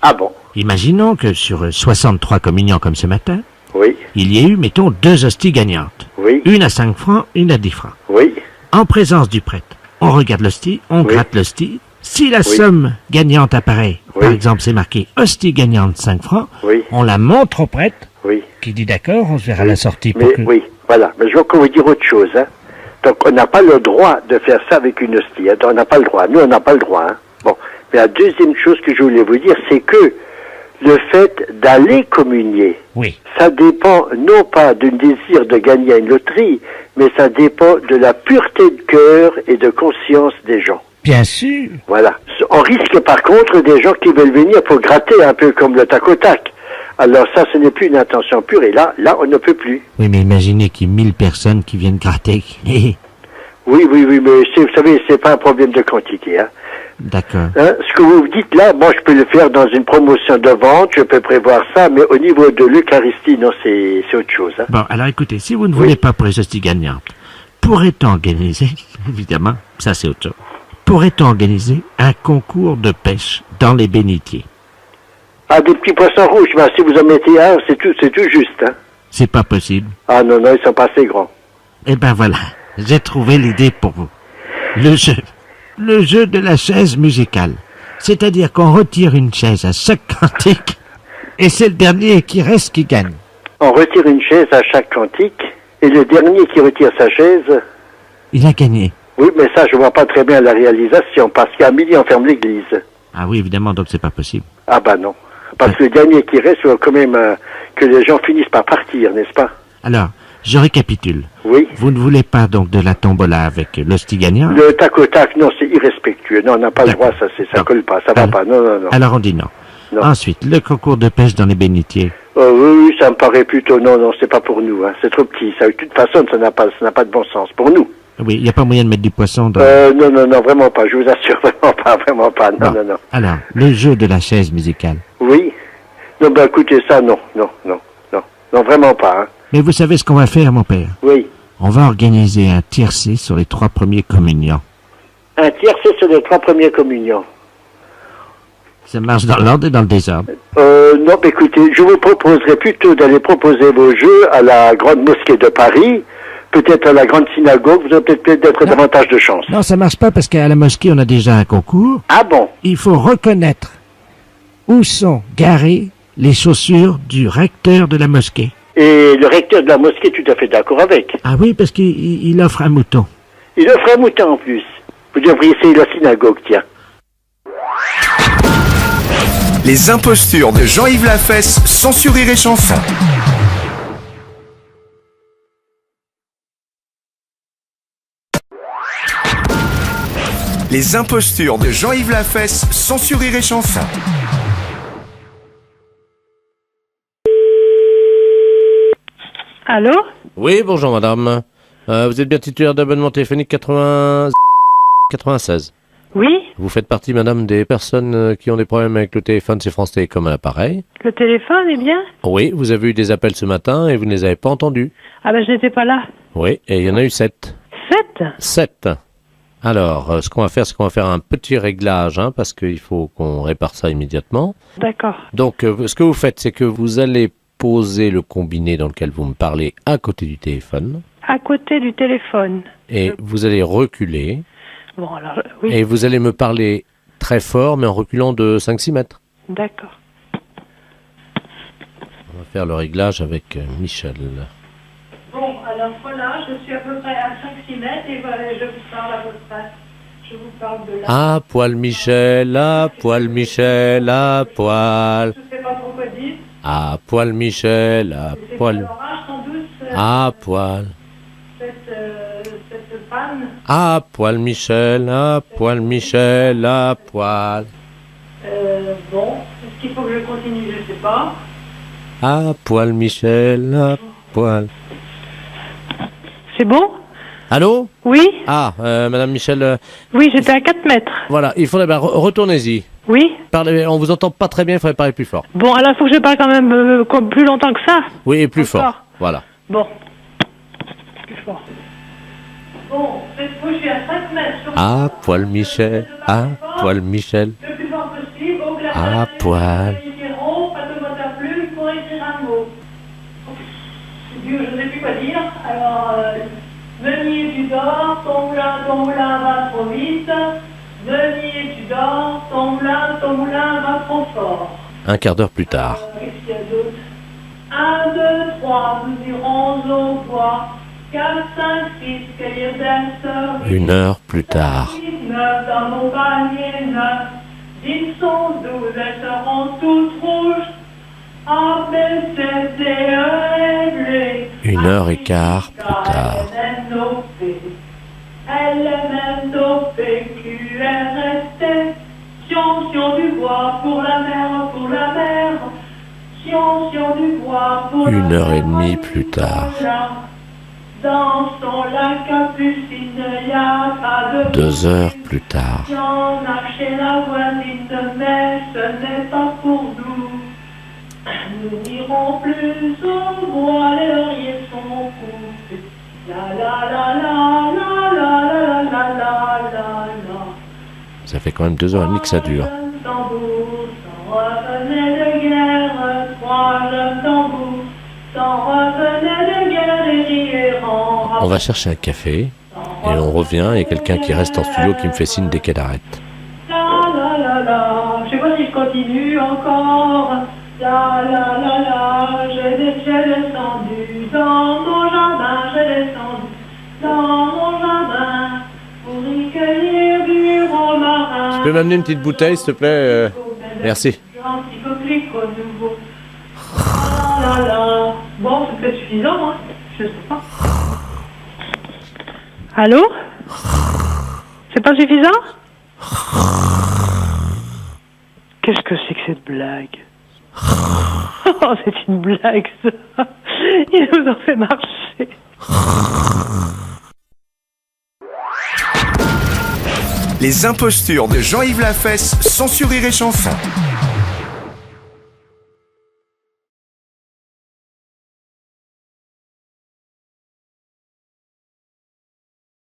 Ah bon? Imaginons que sur 63 communiants comme ce matin, Oui. il y ait eu, mettons, 2 hosties gagnantes. Oui. Une à 5 francs, une à 10 francs. Oui. En présence du prêtre, on regarde l'hostie, on gratte l'hostie. Si la somme gagnante apparaît, par exemple, c'est marqué hostie gagnante 5 francs, on la montre au prêtre, qui dit d'accord, on se verra à la sortie. Pour que... Oui, voilà. Mais je veux encore vous dire autre chose. Hein. Donc, on n'a pas le droit de faire ça avec une hostie. Hein. On n'a pas le droit. Nous, on n'a pas le droit. Hein. Bon. Mais la deuxième chose que je voulais vous dire, c'est que le fait d'aller communier, ça dépend non pas d'un désir de gagner à une loterie, mais ça dépend de la pureté de cœur et de conscience des gens. Bien sûr. Voilà. On risque par contre des gens qui veulent venir pour gratter un peu comme le tac au tac. Alors ça, ce n'est plus une intention pure et là, on ne peut plus. Oui, mais imaginez qu'il y ait 1000 personnes qui viennent gratter. Oui, mais vous savez, c'est pas un problème de quantité. Hein. D'accord. Hein, ce que vous dites là, moi je peux le faire dans une promotion de vente, je peux prévoir ça, mais au niveau de l'Eucharistie, non, c'est autre chose. Hein. Bon, alors écoutez, si vous ne voulez pas pour les hosties gagnantes, pourrait-on organiser, évidemment, ça c'est autre chose, pourrait-on organiser un concours de pêche dans les bénitiers? Ah, des petits poissons rouges, ben, si vous en mettez un, c'est tout juste. Hein. C'est pas possible. Ah non, ils sont pas assez grands. Eh ben voilà, j'ai trouvé l'idée pour vous. Le jeu de la chaise musicale. C'est-à-dire qu'on retire une chaise à chaque cantique, et c'est le dernier qui reste qui gagne. On retire une chaise à chaque cantique, et le dernier qui retire sa chaise... Il a gagné. Oui, mais ça, je vois pas très bien la réalisation, parce qu'à midi, on ferme l'église. Ah oui, évidemment, donc c'est pas possible. Ah bah non. Parce que le dernier qui reste, il faut quand même que les gens finissent par partir, n'est-ce pas? Alors, je récapitule. Oui. Vous ne voulez pas donc de la tombola avec l'hostie gagnante? Le tac au tac, non, c'est irrespectueux. Non, on n'a pas le droit, ça colle pas, ça va pas, non. Alors on dit non. Ensuite, le concours de pêche dans les bénitiers. Oui, ça me paraît plutôt, non, c'est pas pour nous, hein. C'est trop petit, ça, de toute façon, ça n'a pas de bon sens, pour nous. Oui, il n'y a pas moyen de mettre du poisson dans... Non, vraiment pas, je vous assure, vraiment pas, non. Alors, le jeu de la chaise musicale. Oui. Non, ben écoutez, ça, non, vraiment pas, hein. Mais vous savez ce qu'on va faire, mon père? Oui. On va organiser un tiercé sur les 3 premiers communions. Un tiercé sur les 3 premiers communions? Ça marche dans l'ordre et dans le désordre. Non, écoutez, je vous proposerais plutôt d'aller proposer vos jeux à la Grande Mosquée de Paris, peut-être à la Grande Synagogue, vous aurez peut-être davantage de chance. Non, ça marche pas parce qu'à la mosquée, on a déjà un concours. Ah bon? Il faut reconnaître où sont garées les chaussures du recteur de la mosquée. Et le recteur de la mosquée est tout à fait d'accord avec. Ah oui, parce qu'il offre un mouton. Il offre un mouton en plus. Vous devriez essayer la synagogue, tiens. Les impostures de Jean-Yves Lafesse, sans sur Rire et Chanson. Les impostures de Jean-Yves Lafesse, sans sur Rire et Chanson. Allô? Oui, bonjour madame. Vous êtes bien titulaire d'abonnement téléphonique 96. Oui. Vous faites partie, madame, des personnes qui ont des problèmes avec le téléphone, c'est France Télécom à l'appareil. Le téléphone est bien? Oui, vous avez eu des appels ce matin et vous ne les avez pas entendus. Ah ben je n'étais pas là. Oui, et il y en a eu 7. 7? Alors, ce qu'on va faire, c'est qu'on va faire un petit réglage, hein, parce qu'il faut qu'on répare ça immédiatement. D'accord. Donc, ce que vous faites, c'est que vous allez poser le combiné dans lequel vous me parlez à côté du téléphone. À côté du téléphone. Et vous allez reculer. Bon, alors, oui. Et vous allez me parler très fort, mais en reculant de 5-6 mètres. D'accord. On va faire le réglage avec Michel. Bon, alors voilà, je suis à peu près à 5-6 mètres et voilà, je vous parle à votre face. Je vous parle de là. À poil Michel, à poil Michel, à poil. Je ne sais pas pourquoi dire. À poil Michel, à poil. À poil. Cette panne. À poil Michel, à poil Michel, à poil. Bon, est-ce qu'il faut que je continue? Je ne sais pas. À poil Michel, à poil. C'est bon? Allô? Oui? Ah, madame Michel. Oui, j'étais à 4 mètres. Voilà, il faudrait... retournez-y. Oui? Parlez, on vous entend pas très bien, il faudrait parler plus fort. Bon, alors il faut que je parle quand même plus longtemps que ça. Oui, et plus Encore. fort. Voilà. Bon. Plus fort. Bon, cette fois je suis à 5 mètres. À poil Michel, à poil Michel. Le plus fort possible, au clair. À poil. Passe-moi ta plume pour écrire un mot. C'est dur, je ne sais plus quoi dire. Alors, Meunier du Nord, ton moulin va trop vite. Meunier et tu dors, ton moulin va trop fort. Un quart d'heure plus tard. Qu'est-ce qu'il y a d'autre? 1, 2, 3, nous irons au bois. 4, 5, 6, cueillir des cerises. 1 heure plus tard. 9 dans mon panier neuf. 10 sont 12, elles seront toutes rouges. A, B, C, D, E, F, G. 1 heure et quart plus tard. L, M, N, O, P, Q, R, S, T. Sion du bois pour la mer, pour la mer. Sion du bois pour la mer. 1 heure et demie plus tard. Dansons la capucine, y a pas de 2 heures plus tard. Si on a chez la voisine, mais ce n'est pas pour nous. Nous n'irons plus au bois, les lauriers sont coupés. La la la la la la la la la la la. Ça fait quand même 2 heures et demie que ça dure. Tambour, s'en revenait de guerre, 3 jeunes tambours, s'en revenait de guerre et riaient en On va chercher un café et on revient et quelqu'un qui reste en studio qui me fait signe dès qu'elle arrête. la la la la. Je sais pas si je continue encore. La la la la. J'ai descendu dans mon jardin, j'ai descendu dans mon jardin pour y cueillir du romarin. Tu peux m'amener une petite bouteille, s'il te plaît Merci. Gentil coquelicot nouveau. La la la. Bon, c'est peut-être suffisant, hein. Je sais pas. Allô? C'est pas suffisant? Qu'est-ce que c'est que cette blague? Oh, c'est une blague, ça. Il nous en fait marcher. Les impostures de Jean-Yves Lafesse sont sur Rire et Chanson.